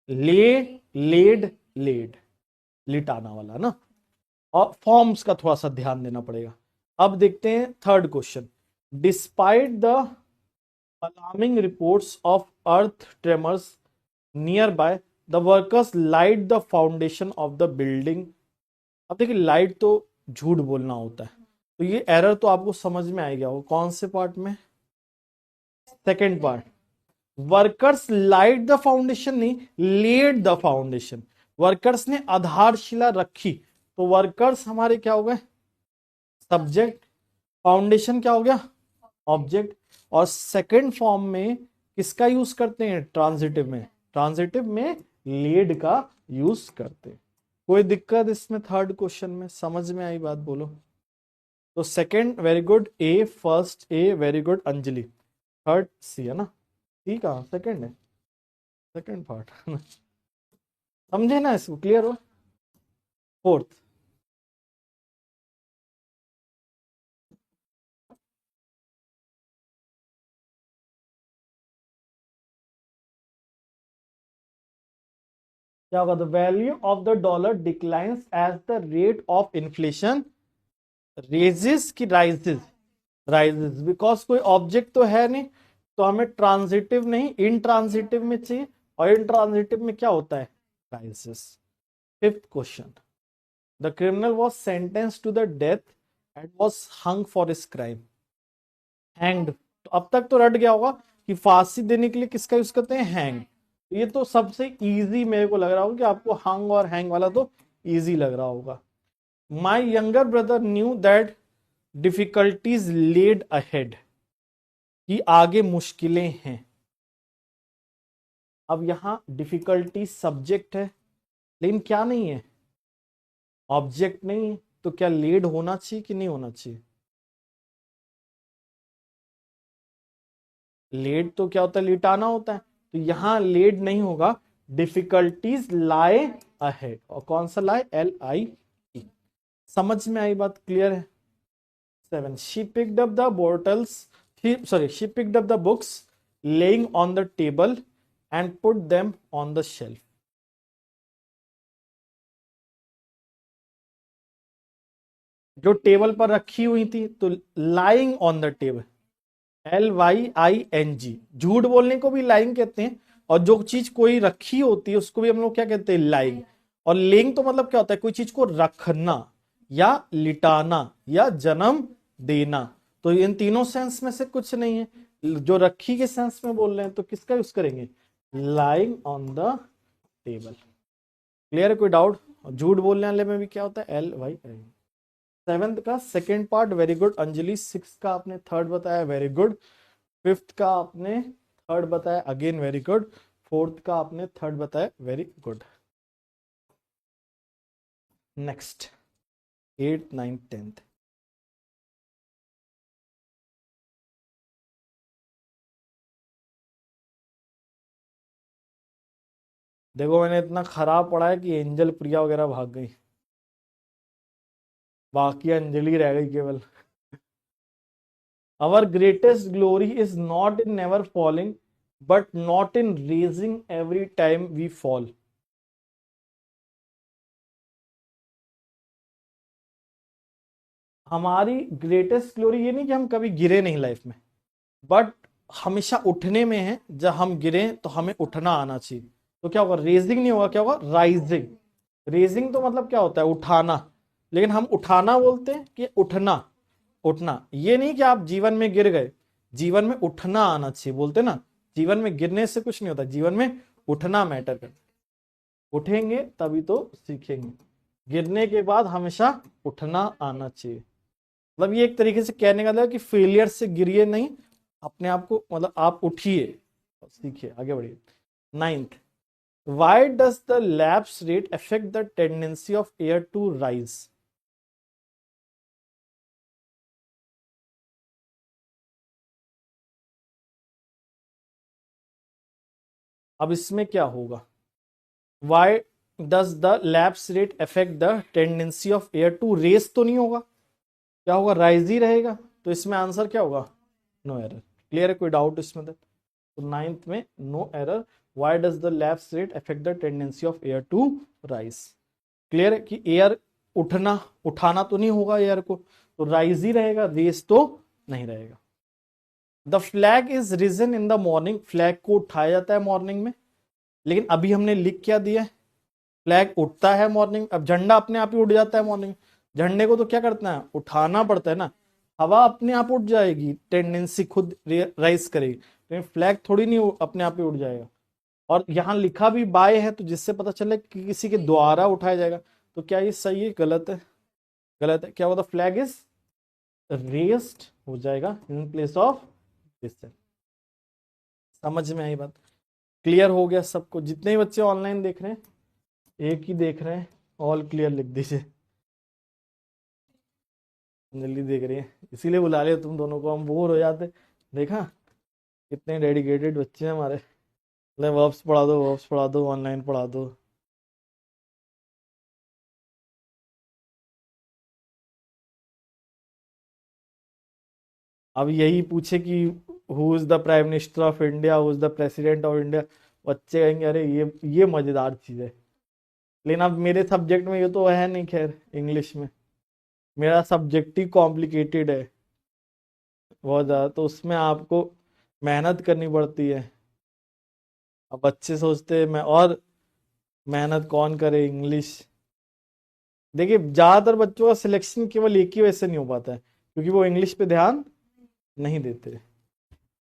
ले, लेड, लेड, लिटाना वाला ना। और फॉर्म्स का थोड़ा सा ध्यान देना पड़ेगा। अब देखते हैं third question, despite the alarming reports of earth tremors near by the workers light the foundation of the building. अब देखिए लाइट तो झूठ बोलना होता है, तो ये एरर तो आपको समझ में आ गया हो, कौन से पार्ट में, second part. Workers light the foundation नहीं, लेड द फाउंडेशन, वर्कर्स ने आधारशिला रखी, तो वर्कर्स हमारे क्या हो गए, सब्जेक्ट, फाउंडेशन क्या हो गया, ऑब्जेक्ट। और सेकंड फॉर्म में किसका यूज करते हैं, ट्रांजिटिव में, ट्रांजिटिव में लेड का यूज करते हैं। कोई दिक्कत इसमें थर्ड क्वेश्चन में, समझ में आई बात बोलो। तो second very good A, first A very good Anjali, third C है ना, सी कहा सेकंड है, सेकंड पार्ट समझे ना, इसको क्लियर हो। फोर्थ, क्या होगा, the value of the dollar declines as the rate of inflation raises की राइजेस, राइजेस, बिकॉज कोई ऑब्जेक्ट तो है नहीं, तो हमें ट्रांजिटिव नहीं इनट्रांजिटिव में चाहिए, और इनट्रांजिटिव में क्या होता है, rises. Fifth question, the criminal was sentence to the death and was hung for his crime, hanged. तो अब तक तो रट गया होगा कि फांसी देने के लिए किसका यूज करते हैं, हैंग। ये तो सबसे इजी मेरे को लग रहा होगा कि आपको हंग और हैंग वाला तो इजी लग रहा होगा। My younger brother knew that difficulties led ahead, कि आगे मुश्किलें हैं, अब यहां डिफिकल्टी सब्जेक्ट है, लेकिन क्या नहीं है, ऑब्जेक्ट नहीं है, तो क्या लेड होना चाहिए कि नहीं होना चाहिए? लेड तो क्या होता है, लिटाना होता है, तो यहां लेड नहीं होगा, डिफिकल्टीज लाए अहेड, और कौन सा लाए, LIE। समझ में आई बात, क्लियर है? 7, she picked up the bottles, she picked up the books laying on the table and put them on the shelf। जो टेबल पर रखी हुई थी, तो lying on the table, LYING, झूठ बोलने को भी लाइंग कहते हैं, और जो चीज कोई रखी होती है उसको भी हम लोग क्या कहते हैं, लाइंग। और लेइंग तो मतलब क्या होता है, कोई चीज को रखना या लिटाना या जन्म देना, तो इन तीनों सेंस में से कुछ नहीं है, जो रखी के सेंस में बोल रहे हैं तो किसका यूज करेंगे, lying on the table. Clear है, कोई डाउट? झूठ बोलने वाले में भी क्या होता है, LYING। 7th का second part very good Anjali. 6th का आपने थर्ड बताया, वेरी गुड। 5th का आपने थर्ड बताया, अगेन वेरी गुड। 4th का आपने थर्ड बताया, very good. Next 8th 9th 10th। देखो मैंने इतना खराब पढ़ा है कि एंजल प्रिया वगैरह भाग गई, बाकी अंजलि रह गई केवल। Our greatest glory is not in never falling, but not in raising every time we fall। हमारी ग्रेटेस्ट ग्लोरी ये नहीं कि हम कभी गिरे नहीं लाइफ में, बट हमेशा उठने में है, जब हम गिरे तो हमें उठना आना चाहिए। तो क्या होगा, रेजिंग नहीं होगा, क्या होगा, राइजिंग। रेजिंग तो मतलब क्या होता है, उठाना, लेकिन हम उठाना बोलते हैं कि उठना। उठना ये नहीं कि आप जीवन में गिर गए, जीवन में उठना आना चाहिए, बोलते ना, जीवन में गिरने से कुछ नहीं होता, जीवन में उठना मैटर करता है। उठेंगे तभी तो सीखेंगे, गिरने के बाद हमेशा उठना आना चाहिए। मतलब ये एक तरीके से कहने का मतलब कि फेलियर से गिरिए नहीं, अपने आप को, मतलब आप उठिए और सीखिए, आगे बढ़िए। 9th, why does the lapse rate affect the tendency of air to rise. अब इसमें क्या होगा, why does the lapse rate affect the tendency of air to race, तो नहीं होगा, क्या होगा, राइज ही रहेगा, तो इसमें आंसर क्या होगा, नो एरर। क्लियर है, कोई डाउट इसमें? तो 9th में no error. Why does the lapse rate affect the tendency of air to rise. Clear है कि एयर उठना, उठाना तो नहीं होगा एयर को, तो राइज ही रहेगा, रेस तो नहीं रहेगा। The flag is risen in the morning, flag को उठाया जाता है मॉर्निंग में, लेकिन अभी हमने लिख क्या दिया है, फ्लैग उठता है मॉर्निंग। अब झंडा अपने आप ही उड़ जाता है मॉर्निंग, झंडे को तो क्या करना है, उठाना पड़ता है ना, हवा अपने आप उठ जाएगी, टेंडेंसी खुद राइज करेगी, लेकिन फ्लैग थोड़ी नहीं अपने आप ही उड़ जाएगा। और यहाँ लिखा भी बाय है, तो जिससे पता चले कि किसी के द्वारा उठाया जाएगा, तो क्या ये सही है, गलत है? गलत है। क्या होता, फ्लैग इज रेस्ड हो जाएगा इन प्लेस ऑफ दिस। समझ में आई बात? क्लियर हो गया सबको? जितने ही बच्चे ऑनलाइन देख रहे हैं, एक ही देख रहे हैं, ऑल क्लियर लिख दीजिए। जल्दी देख रही है, इसीलिए बुला लिया तुम दोनों को, हम बोर हो जाते। देखा कितने डेडिकेटेड बच्चे हैं हमारे, वर्ब्स पढ़ा दो, वर्ब्स पढ़ा दो, ऑनलाइन पढ़ा दो। अब यही पूछे कि who is the prime minister of India, who is the president of India, बच्चे कहेंगे अरे ये मजेदार चीज है। लेकिन अब मेरे सब्जेक्ट में ये तो है नहीं, खैर इंग्लिश में मेरा सब्जेक्ट ही कॉम्प्लिकेटेड है बहुत ज़्यादा, तो उसमें आपको मेहनत करनी पड़ती है। अब बच्चे सोचते हैं मैं, और मेहनत कौन करे, इंग्लिश। देखिए ज़्यादातर बच्चों का सिलेक्शन केवल एक ही वजह से नहीं हो पाता है, क्योंकि वो इंग्लिश पे ध्यान नहीं देते।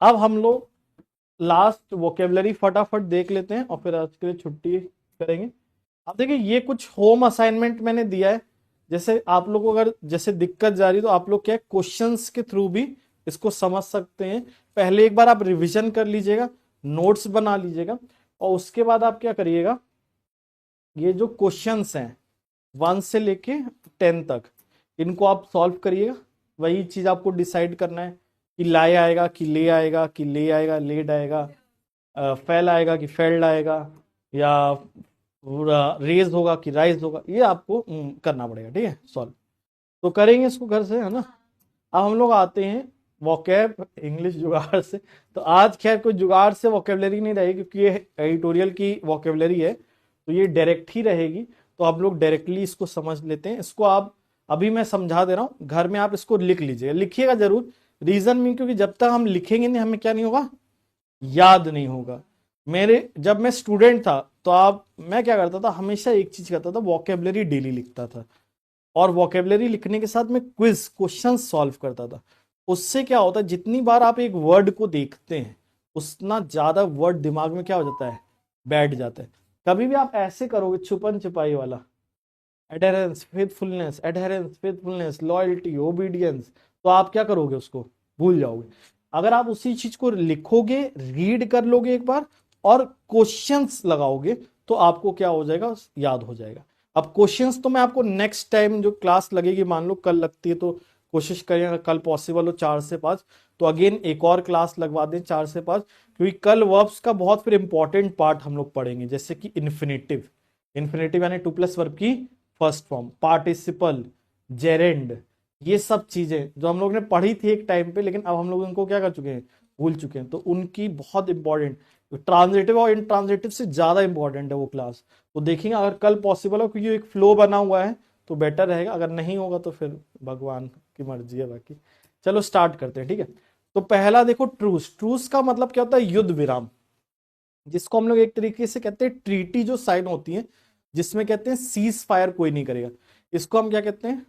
अब हम लोग लास्ट वोकेबलरी फटाफट देख लेते हैं और फिर आज के लिए छुट्टी करेंगे। अब देखिए ये कुछ होम असाइनमेंट मैंने दिया है, जैसे आप लोग को अगर जैसे दिक्कत जा रही तो आप लोग क्या क्वेश्चंस के थ्रू भी इसको समझ सकते हैं। पहले एक बार आप रिवीजन कर लीजिएगा, नोट्स बना लीजिएगा, और उसके बाद आप क्या करिएगा, ये जो क्वेश्चंस हैं 1 से लेके 10 तक, इनको आप सॉल्व करिएगा। वही चीज आपको डिसाइड करना है कि लाए आएगा कि ले आएगा, कि ले आएगा लेड आएगा, फेल आएगा कि फेल्ड आएगा, या रेज होगा कि राइज होगा, ये आपको करना पड़ेगा। ठीक है, सॉल्व तो करेंगे इसको घर से, है ना। अब हम लोग आते हैं वोकैब इंग्लिश जुगाड़ से। तो आज खैर कोई जुगाड़ से वोकेबलरी नहीं रहेगी, क्योंकि ये एडिटोरियल की वोकेबलरी है, तो ये डायरेक्ट ही रहेगी। तो आप लोग डायरेक्टली इसको समझ लेते हैं। इसको आप अभी मैं समझा दे रहा हूं, घर में आप इसको लिख लीजिएगा, लिखिएगा जरूर। रीजन में, क्योंकि जब तक हम लिखेंगे नहीं, हमें क्या नहीं होगा, याद नहीं होगा। मेरे जब मैं स्टूडेंट था तो मैं क्या करता था, हमेशा एक चीज करता था, वोकेबलरी डेली लिखता था। और वोकेबलरी लिखने के साथ में क्विज क्वेश्चन सॉल्व करता था। उससे क्या होता है, जितनी बार आप एक वर्ड को देखते हैं उतना ज्यादा वर्ड दिमाग में क्या हो जाता है, बैठ जाता है। कभी भी आप ऐसे करोगे छुपन छुपाई वाला, एडहेरेंस फेथफुलनेस लॉयल्टी ओबीडियंस, तो आप क्या करोगे, उसको भूल जाओगे। अगर आप उसी चीज को लिखोगे, रीड कर लोगे एक बार और क्वेश्चंस लगाओगे, तो आपको क्या हो जाएगा, याद हो जाएगा। अब क्वेश्चंस तो मैं आपको नेक्स्ट टाइम जो क्लास लगेगी, मान लो कल लगती है, तो कोशिश करें कल पॉसिबल हो 4 से 5, तो अगेन एक और क्लास लगवा दें 4 से 5, क्योंकि कल वर्ब्स का बहुत फिर इंपॉर्टेंट पार्ट हम लोग पढ़ेंगे, जैसे कि इन्फिनेटिव यानी टू प्लस वर्ब की फर्स्ट फॉर्म, पार्टिसिपल, जेरेंड, ये सब चीजें जो हम लोग ने पढ़ी थी एक टाइम पे, लेकिन अब हम लोग उनको क्या कर चुके हैं, भूल चुके हैं। तो उनकी बहुत इंपॉर्टेंट, ट्रांजिटिव और इंट्रांजिटिव से ज्यादा इंपॉर्टेंट है वो क्लास। तो देखेंगे अगर कल पॉसिबल हो, क्योंकि एक फ्लो बना हुआ है तो बेटर रहेगा। अगर नहीं होगा तो फिर भगवान की मर्जी है बाकी। चलो स्टार्ट करते हैं, ठीक है। तो पहला देखो, ट्रूस का मतलब क्या होता है, युद्ध विराम, जिसको हम लोग एक तरीके से कहते हैं ट्रीटी जो साइन होती है, जिसमें कहते हैं सीज फायर कोई नहीं करेगा, इसको हम क्या कहते हैं,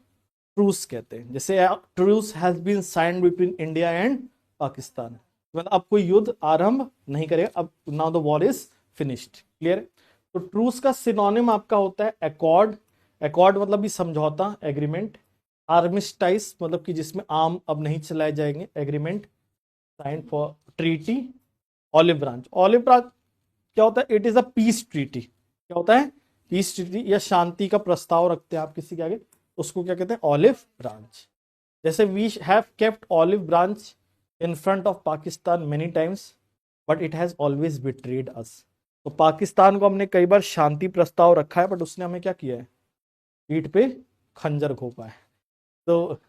ट्रूस कहते हैं। जैसे truce has been signed between India and Pakistan, मतलब अब कोई युद्ध आरंभ नहीं करेगा, अब now the war is finished. Clear है। तो ट्रूस का सिनोनिम आपका होता है एकॉर्ड। एकॉर्ड मतलब भी समझौता, एग्रीमेंट। आर्मिस्टाइस मतलब कि जिसमें आर्म अब नहीं चलाए जाएंगे, agreement sign for treaty. Olive branch, olive branch क्या होता है, it is a peace treaty. क्या होता है, पीस ट्रीटी या शांति का प्रस्ताव रखते हैं आप किसी के आगे, उसको क्या कहते हैं, ऑलिव ब्रांच। जैसे we have kept olive branch in front of Pakistan many times but it has always betrayed us. तो पाकिस्तान को हमने कई बार शांति प्रस्ताव रखा है, बट उसने हमें क्या किया है, पीठ पे खंजर घोंपा है। तो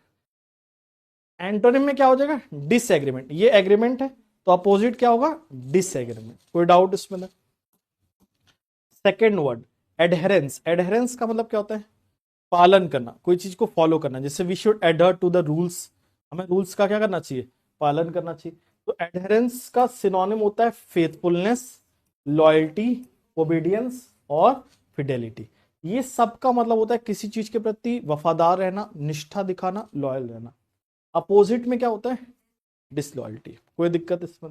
एंटोनिम में क्या हो जाएगा, डिसएग्रीमेंट। ये एग्रीमेंट है तो अपोजिट क्या होगा, डिसएग्रीमेंट। कोई डाउट इसमें? Second word adherence. एडहेरेंस का मतलब क्या होता है, पालन करना, कोई चीज को फॉलो करना। जैसे we should adhere to the rules, हमें रूल्स का क्या करना चाहिए, पालन करना चाहिए। तो एडहेरेंस का सिनोनिम होता है फेथफुलनेस, लॉयल्टी, ओबीडियंस और फिडेलिटी। ये सब का मतलब होता है किसी चीज के प्रति वफादार रहना, निष्ठा दिखाना, लॉयल रहना। अपोजिट में क्या होता है, डिसलॉयल्टी। कोई दिक्कत इसमें?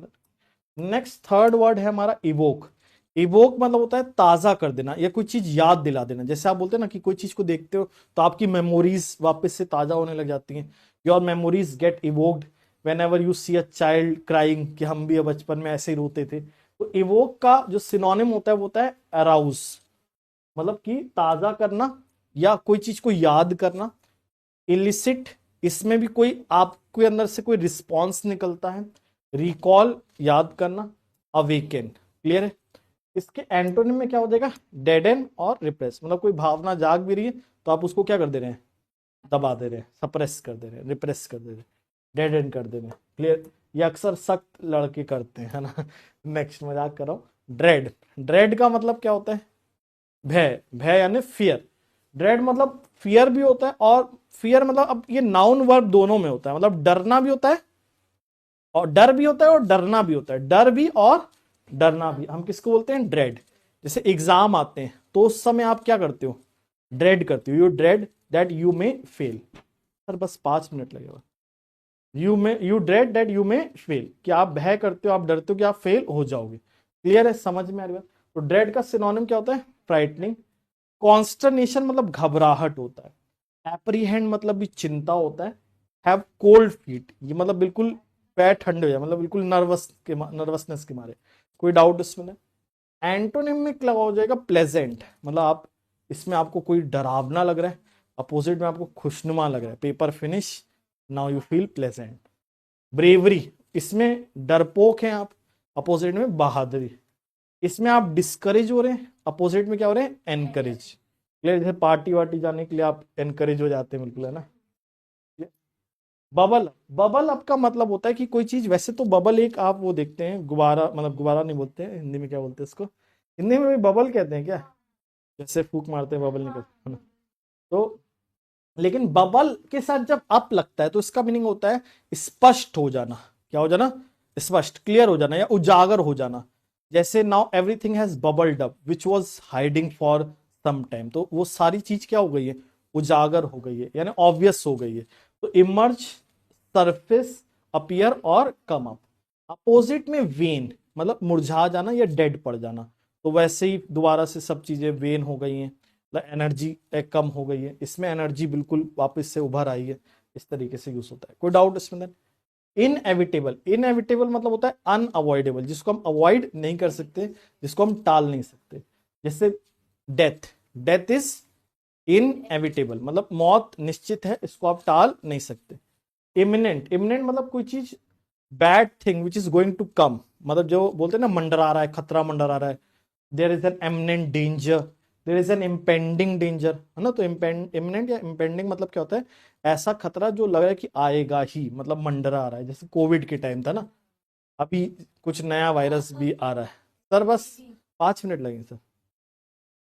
नेक्स्ट थर्ड वर्ड है हमारा इवोक। इवोक मतलब होता है ताजा कर देना या कोई चीज याद दिला देना। जैसे आप बोलते हैं ना कि कोई चीज को देखते हो तो आपकी मेमोरीज वापस से ताजा होने लग जाती हैं। Your memories get evoked whenever you see a child crying, कि हम भी बचपन में ऐसे ही रोते थे। तो इवोक का जो सिनोनिम होता है वो होता है अराउज, मतलब कि ताजा करना या कोई चीज को याद करना। इलिसिट, इसमें भी कोई आपके अंदर से कोई रिस्पॉन्स निकलता है। रिकॉल, याद करना। अवेकन, क्लियर है। इसके एंटोनिम में क्या हो जाएगा, डेडन और रिप्रेस, मतलब कोई भावना जाग भी रही है तो आप उसको क्या कर दे रहे हैं, दबा दे रहे हैं, सप्रेस कर दे रहे हैं, रिप्रेस कर दे रहे हैं, डेडन कर दे रहे हैं। क्लियर। ये अक्सर सख्त लड़के करते हैं, है ना। नेक्स्ट मजाक कर रहा हूं। ड्रेड, ड्रेड का मतलब क्या होता है, भय। भय यानी फियर। ड्रेड मतलब फियर भी होता है, और फियर मतलब अब ये नाउन वर्ब दोनों में होता है, मतलब डरना भी होता है और डर भी होता है और डरना भी होता है, डर भी और डरना भी। हम किसको बोलते हैं, ड्रेड। जैसे एग्जाम आते हैं तो उस समय आप क्या करते हो, ड्रेड करते हो, you dread that you may fail. Sir बस 5 मिनट लगेगा। You dread that you may fail, कि आप भय करते हो, आप डरते हो कि आप फेल हो जाओगे। क्लियर है, समझ में आ रही बात? तो ड्रेड का सिनोनिम क्या होता है, फ्राइटनिंग। कॉन्स्टर्नेशन मतलब घबराहट होता है। एप्रीहेंड मतलब भी चिंता होता है। हैव कोल्ड फीट, ये मतलब बिल्कुल पैर ठंडे हो जाए, मतलब बिल्कुल नर्वसनेस के मारे। कोई डाउट इसमें? एंटोनिम में क्या हो जाएगा, प्लेजेंट, मतलब आप इसमें आपको कोई डरावना लग रहा है, अपोजिट में आपको खुशनुमा लग रहा है, paper finish, now you feel pleasant. Bravery, इसमें डरपोक हैं आप, अपोजिट में बहादुरी। इसमें आप डिस्करेज हो रहे हैं, अपोजिट में क्या हो रहे हैं, एनकरेज। क्लियर, जैसे पार्टी वार्टी जाने के लिए आप एनकरेज हो जाते हैं, बिल्कुल, है ना। बबल, बबल अप का मतलब होता है कि कोई चीज, वैसे तो बबल एक आप वो देखते हैं गुब्बारा, मतलब गुब्बारा नहीं बोलते हैं हिंदी में, क्या बोलते हैं इसको, हिंदी में भी बबल कहते हैं क्या, जैसे फूक मारते हैं बबल निकलते हैं ना। तो लेकिन बबल के साथ जब अप लगता है तो इसका मीनिंग होता है स्पष्ट हो जाना। क्या हो जाना, स्पष्ट, क्लियर हो जाना या उजागर हो जाना। जैसे now everything has bubbled up which was hiding for some time, तो वो सारी चीज क्या हो गई है, उजागर हो गई है, यानी ऑब्वियस हो गई है। तो इमर्ज, सरफेस, अपीयर और कम अप। अपोजिट में वेन, मतलब मुरझा जाना या डेड पड़ जाना। तो वैसे ही दोबारा से सब चीजें वेन हो गई हैं, मतलब एनर्जी कम हो गई है, इसमें एनर्जी बिल्कुल वापस से उभर आई है। इस तरीके से यूज होता है। कोई डाउट इसमें देन? इनएविटेबल, इनएविटेबल मतलब होता है अनअवॉइडेबल, जिसको हम अवॉइड नहीं कर सकते, जिसको हम टाल नहीं सकते। जैसे डेथ, डेथ इज इनएविटेबल, मतलब मौत निश्चित है, इसको आप टाल नहीं सकते। इमिनेंट, इमिनेंट मतलब कोई चीज bad thing which is going to come, मतलब जो बोलते हैं ना मंडरा रहा है, खतरा मंडरा रहा है। There is an eminent danger, there is an impending danger, है ना। तो इमिनेंट या इम्पेंडिंग मतलब क्या होता है, ऐसा खतरा जो लग रहा है कि आएगा ही, मतलब मंडरा आ रहा है, जैसे कोविड के टाइम था ना, अभी कुछ नया वायरस भी आ रहा है। सर बस 5 मिनट लगेंगे सर।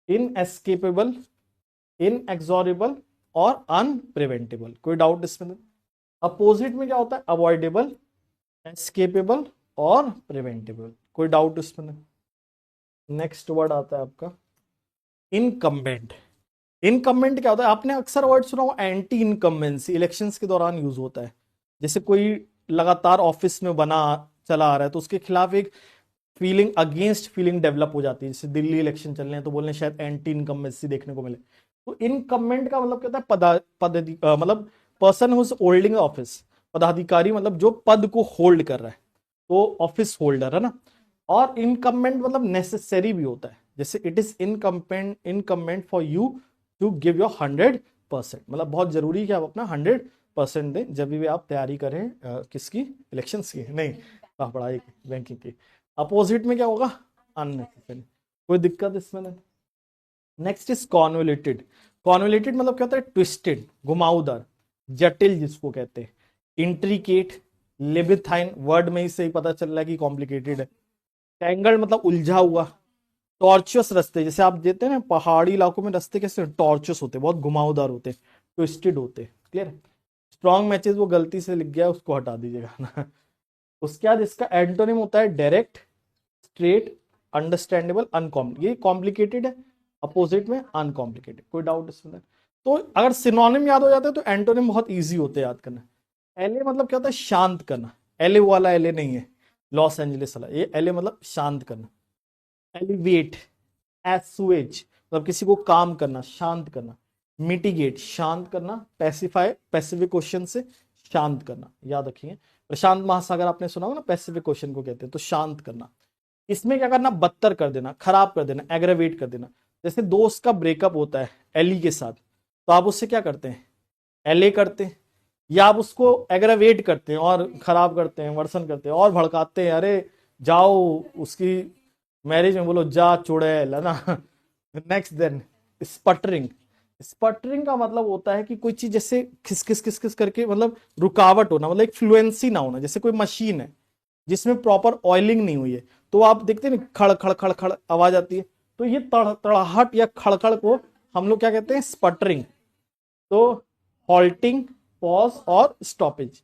इनएस्केपेबल, इनएक्सोरेबल और अनप्रिवेंटेबल। कोई डाउट इसमें? अपोजिट में क्या होता है, अवॉइडेबल, एस्केपेबल और प्रिवेंटेबल। कोई डाउट इसमें? नेक्स्ट वर्ड आता है आपका इनकम्बेंट। इनकम्बेंट क्या होता है, आपने अक्सर वर्ड सुना हो एंटी इनकम्बेंसी, इलेक्शंस के दौरान यूज होता है। जैसे कोई लगातार ऑफिस में बना चला आ रहा है तो उसके खिलाफ एक फीलिंग, अगेंस्ट फीलिंग डेवलप हो जाती है। जैसे दिल्ली इलेक्शन चल रहे हैं तो बोलने शायद एंटी इनकम्बेंसी देखने को मिले। तो इनकम्बेंट का मतलब क्या होता है, मतलब पर्सन हुज होल्डिंग ऑफिस, पदाधिकारी मतलब जो पद को होल्ड कर रहा है, तो ऑफिस होल्डर, है ना। और इनकम्बेंट मतलब नेसेसरी भी होता है, जैसे it is incumbent for you to give your 100%, मतलब बहुत जरूरी है कि आप अपना 100% दें जब भी आप तैयारी करें किसकी, इलेक्शंस की नहीं, पढ़ाई की, बैंकिंग की। अपोजिट में क्या होगा, अननेसेसरी। कोई दिक्कत इसमें नहीं। Next is convoluted. कॉन्वोल्यूटेड मतलब क्या होता है, ट्विस्टेड, घुमावदार, जटिल जिसको कहते हैं। इंट्रिकेट, लेबिथाइन, वर्ड में ही से ही पता चल रहा है कि कॉम्प्लिकेटेड है। टैंगल्ड मतलब उलझा हुआ। टॉर्चुअस रास्ते, जैसे आप देते हैं ना पहाड़ी इलाकों में रास्ते कैसे टॉर्चुअस होते हैं, बहुत घुमावदार होते हैं, ट्विस्टेड होते हैं। क्लियर? स्ट्रॉन्ग मैचेस वो गलती से लिख गया, उसको हटा दीजिएगा ना। उसके बाद इसका एंटोनिम होता है डायरेक्ट, स्ट्रेट, अंडरस्टैंडेबल, अनकॉम्प्लिकेटेड। ये कॉम्प्लिकेटेड है, अपोजिट में अनकॉम्प्लिकेटेड। कोई डाउट इसमें? तो अगर सिनोनिम याद हो जाता है तो एंटोनिम बहुत इजी होते हैं याद करना। एलए मतलब क्या होता है, शांत करना। एलए वाला एलए नहीं है, लॉस एंजलिस वाला, ये एलए मतलब शांत करना। एलिवेट, एसुएज मतलब किसी को काम करना, शांत करना। मिटिगेट, शांत करना। पैसिफाई, पैसिफिक ओशन से शांत करना, याद रखिए। प्रशांत महासागर आपने सुना होगा ना, पैसिफिक ओशन को कहते हैं, तो शांत करना। इसमें क्या करना, बदतर कर देना, खराब कर देना, एग्रेवेट कर देना। जैसे दोस्त का ब्रेकअप होता है एली के साथ, तो आप उससे क्या करते हैं, एलए करते हैं, या आप उसको एग्रेवेट करते हैं और खराब करते हैं, वर्सन करते हैं और भड़काते हैं, अरे जाओ उसकी मैरिज में बोलो जा चुड़ैल, है ना। Next then sputtering. स्पटरिंग का मतलब होता है कि कोई चीज जैसे खिसखिस खिसखिस करके, मतलब रुकावट होना, मतलब एक फ्लुएंसी ना होना। जैसे कोई मशीन है जिसमें प्रॉपर ऑयलिंग नहीं हुई है, तो आप देखते हैं खड़ खड़ खड़ खड़ आवाज आती है, तो ये तड़ाहट या खड़खड़ को हम लोग क्या कहते हैं, स्पटरिंग। तो हॉल्टिंग, पॉज और स्टॉपेज।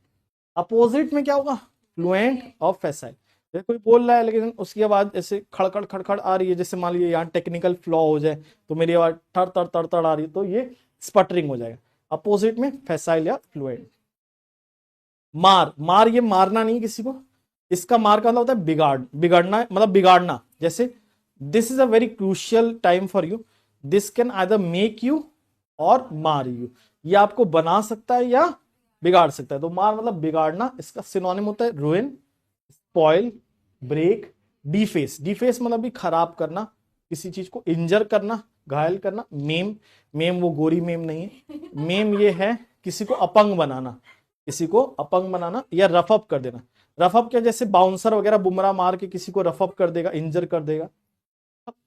अपोजिट में क्या होगा, फ्लुएंट और फैसाइल। जैसे कोई बोल रहा है लेकिन उसकी आवाज ऐसे खड़खड़ खड़खड़ आ रही है, जैसे मान लीजिए यहाँ टेक्निकल फ्लॉ हो जाए तो मेरी आवाज थड़ तड़ तड़ तड़ आ रही है, तो ये स्पटरिंग हो जाएगा। अपोजिट में फैसाइल या फ्लुएंट। मार, मार ये मारना नहीं किसी को, इसका मार का मतलब होता है बिगाड़, बिगाड़ना, मतलब बिगाड़ना। जैसे this is a very crucial time for you, this can either make you और मार यू, ये आपको बना सकता है या बिगाड़ सकता है। तो मार मतलब बिगाड़ना, इसका सिनोनिम होता है ruin, spoil, break, deface, deface मतलब भी खराब करना, किसी चीज को इंजर करना, घायल करना। मेम, मेम वो गोरी मेम नहीं है, मेम ये है किसी को अपंग बनाना, किसी को अपंग बनाना या रफ अप कर देना। रफ अप क्या, जैसे बाउंसर वगैरह बुमराह मार के किसी को रफ अप कर देगा, इंजर कर देगा।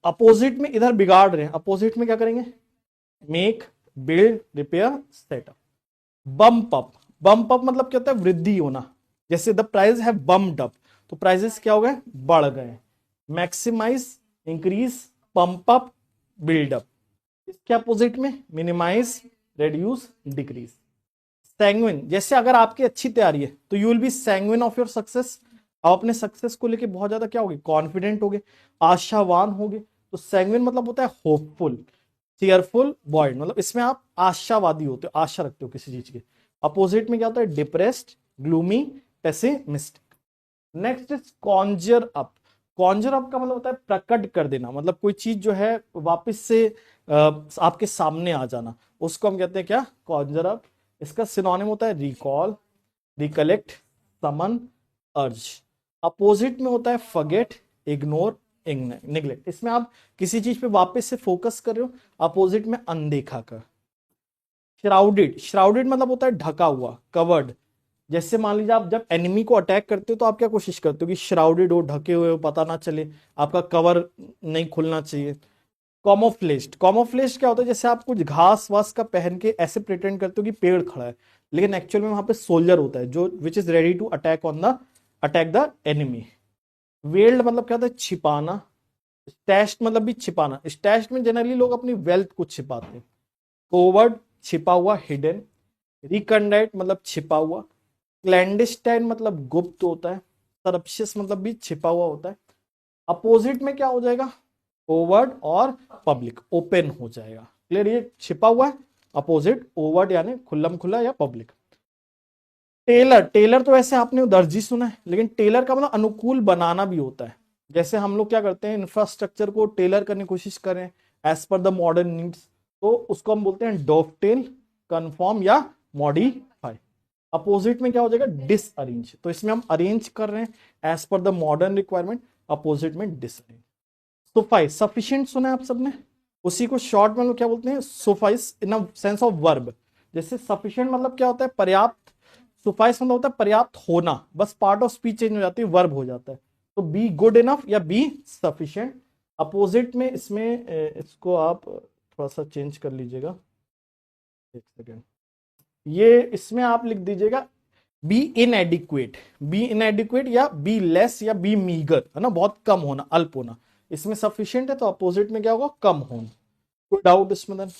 अपोजिट में इधर बिगाड़ रहे हैं, अपोजिट में क्या करेंगे, make, build, repair, set up. Bump up, bump up मतलब क्या होता है, वृद्धि होना। जैसे द प्राइस है बम्प्ड अप, तो प्राइसेस क्या हो गए, बढ़ गए। Maximise, increase, pump up, build up. इसके अपोजिट में मिनिमाइज, रेड्यूस, डिक्रीज। सैंग्विन, जैसे अगर आपकी अच्छी तैयारी है तो you will be sanguine of your success, आप अपने सक्सेस को लेके बहुत ज्यादा क्या होगे, कॉन्फिडेंट होगे, आशावान होगे। तो सैंग्विन मतलब होता है होपफुल, चीयरफुल, बॉयड, मतलब इसमें आप आशावादी होते हो, आशा रखते हो किसी चीज के। अपोजिट में क्या होता है, depressed, gloomy, pessimistic. Next is conjure up. Conjure up का मतलब होता है प्रकट कर देना, मतलब कोई चीज जो है वापस से आपके सामने आ जाना, उसको हम कहते हैं क्या, कॉन्जर अप। इसका सिनोनिम होता है रिकॉल, रिकलेक्ट, समन, अर्ज। अपोजिट में होता है फॉरगेट, इग्नोर, निग्लेक्ट। इसमें आप किसी चीज पे वापस से फोकस कर रहे हो, अपोजिट में अनदेखा कर। श्राउडेड, श्राउडेड मतलब होता है ढका हुआ, कवर्ड। जैसे मान लीजिए आप जब एनिमी को अटैक करते हो तो आप क्या कोशिश करते हो कि श्राउडेड हो, ढके हुए हो, पता ना चले, आपका कवर नहीं खुलना चाहिए। कॉमोफ्लेज्ड, कॉमोफ्लेज्ड क्या होता है, जैसे आप कुछ घास वास का पहन के ऐसे प्रिटेंड करते हो कि पेड़ खड़ा है, लेकिन एक्चुअल में वहां पे सोल्जर होता है जो which is ready to attack the enemy. Weld मतलब क्या होता है, छिपाना। स्टैश्ड मतलब भी छिपाना, स्टैश्ड में जनरली लोग अपनी वेल्थ को छिपाते हैं। कोवर्ड, छिपा हुआ, हिडन। रिकंडाइट मतलब छिपा हुआ। क्लैंडिस्टाइन मतलब गुप्त होता है। सरप्शियस मतलब भी छिपा हुआ होता है। अपोजिट में क्या हो जाएगा, ओवर्ड और पब्लिक, ओपन हो जाएगा। क्लियर, ये छिपा हुआ है, अपोजिट ओवर्ड यानी खुल्लम खुला या पब्लिक। टेलर, टेलर तो वैसे आपने दर्जी सुना है, लेकिन टेलर का मतलब अनुकूल बनाना भी होता है। जैसे हम लोग क्या करते हैं, इंफ्रास्ट्रक्चर को टेलर करने की कोशिश करें as per the modern needs, तो उसको हम बोलते हैं डोवटेल, कन्फर्म या मॉडिफाई। अपोजिट में क्या हो जाएगा, डिसअरेंज, तो इसमें हम अरेंज कर रहे हैं as per the modern requirement, opposite में डिसअरेंज। सुफाइस, सफिशिएंट सुना है आप सबने, उसी को शॉर्ट में लोग क्या बोलते हैं, सुफाइस इन अ सेंस ऑफ वर्ब। जैसे सफिशिएंट मतलब क्या होता है, पर्याप्त। सुफाइस मतलब होता है पर्याप्त होना, बस पार्ट ऑफ स्पीच चेंज हो जाती है, वर्ब हो जाता है। तो बी गुड इनफ या बी सफिशिएंट। अपोजिट में इसमें इसको आप थोड़ा सा चेंज कर लीजिएगा, एक सेकेंड, ये इसमें आप लिख दीजिएगा बी इनएडिक्वेट, बी इनएडिक्वेट या बी लेस या बी मीगर, है ना, बहुत कम होना, अल्प होना। इसमें सफिशिएंट है तो अपोजिट में क्या होगा, कम होना। कोई डाउट इसमें देन?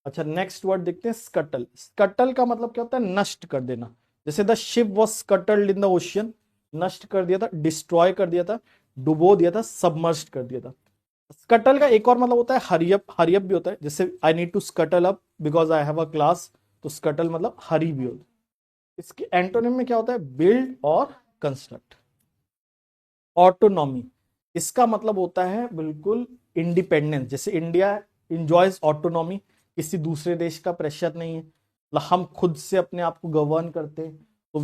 अच्छा, नेक्स्ट वर्ड देखते हैं, स्कटल। स्कटल का मतलब क्या होता है, नष्ट कर देना। जैसे the ship was scuttled in the ocean, नष्ट कर दिया था, डिस्ट्रॉय कर दिया था, डुबो दिया था, सबमर्ज्ड कर दिया था। स्कटल का एक और मतलब होता है हरियप, हरियप भी होता है। जैसे I need to scuttle up because I have a class, तो स्कटल मतलब हरी भी होता है। इसके एंटोनिम में क्या होता है, बिल्ड और कंस्ट्रक्ट। ऑटोनॉमी, इसका मतलब होता है बिल्कुल इंडिपेंडेंस। जैसे इंडिया इंजॉयज ऑटोनॉमी, किसी दूसरे देश का प्रेशर नहीं है, मतलब हम खुद से अपने आप को गवर्न करते हैं, तो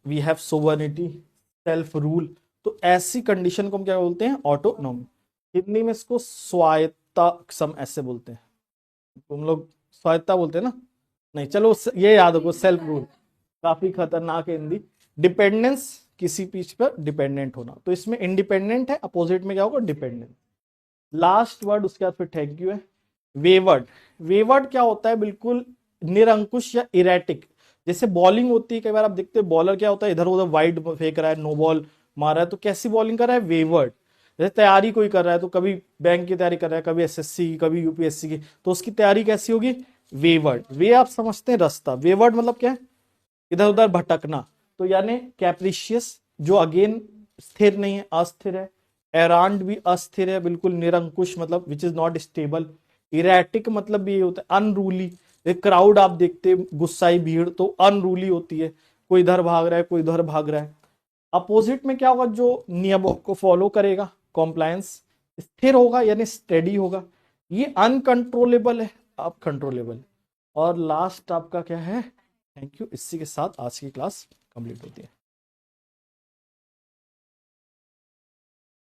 we have sovereignty, self rule. तो ऐसी कंडीशन को हम क्या बोलते हैं, ऑटोनॉमी। हिंदी में इसको स्वायत्ता सम ऐसे बोलते हैं, तुम लोग स्वायत्ता बोलते हैं ना, नहीं चलो ये याद रखो, सेल्फ रूल, काफी खतरनाक है हिंदी। डिपेंडेंस, किसी चीज पर डिपेंडेंट होना, तो इसमें इंडिपेंडेंट है, अपोजिट में क्या होगा, डिपेंडेंट। लास्ट वर्ड उसके बाद फिर थैंक यू है, वेवर्ड। वेवर्ड क्या होता है, बिल्कुल निरंकुश या इरेटिक। जैसे बॉलिंग होती है, कई बार आप देखते हैं बॉलर क्या होता है, इधर उधर वाइड फेंक रहा है, नो बॉल मार रहा है, तो कैसी बॉलिंग कर रहा है, वेवर्ड। जैसे तैयारी कोई कर रहा है, तो कभी बैंक की तैयारी कर रहा है, कभी एसएससी की, कभी यूपीएससी की, तो उसकी तैयारी कैसी होगी, वेवर्ड। वे आप समझते हैं रास्ता, वेवर्ड मतलब क्या है, इधर उधर भटकना। तो यानी कैप्रिशियस, जो अगेन स्थिर नहीं है, अस्थिर है। एरांड भी अस्थिर है, बिल्कुल निरंकुश मतलब which is not stable. Erratic मतलब भी ये होता है अनरूली। एक क्राउड आप देखते हैं, गुस्साई भीड़, तो अनरूली होती है, कोई इधर भाग रहा है, कोई इधर भाग रहा है। अपोजिट में क्या होगा, जो नियमों को फॉलो करेगा, कॉम्प्लायंस। स्थिर होगा यानी स्टेडी होगा। ये अनकंट्रोलेबल है, आप कंट्रोलेबल। और लास्ट आपका क्या है, थैंक यू। इसी के साथ आज की क्लास कंप्लीट होती है।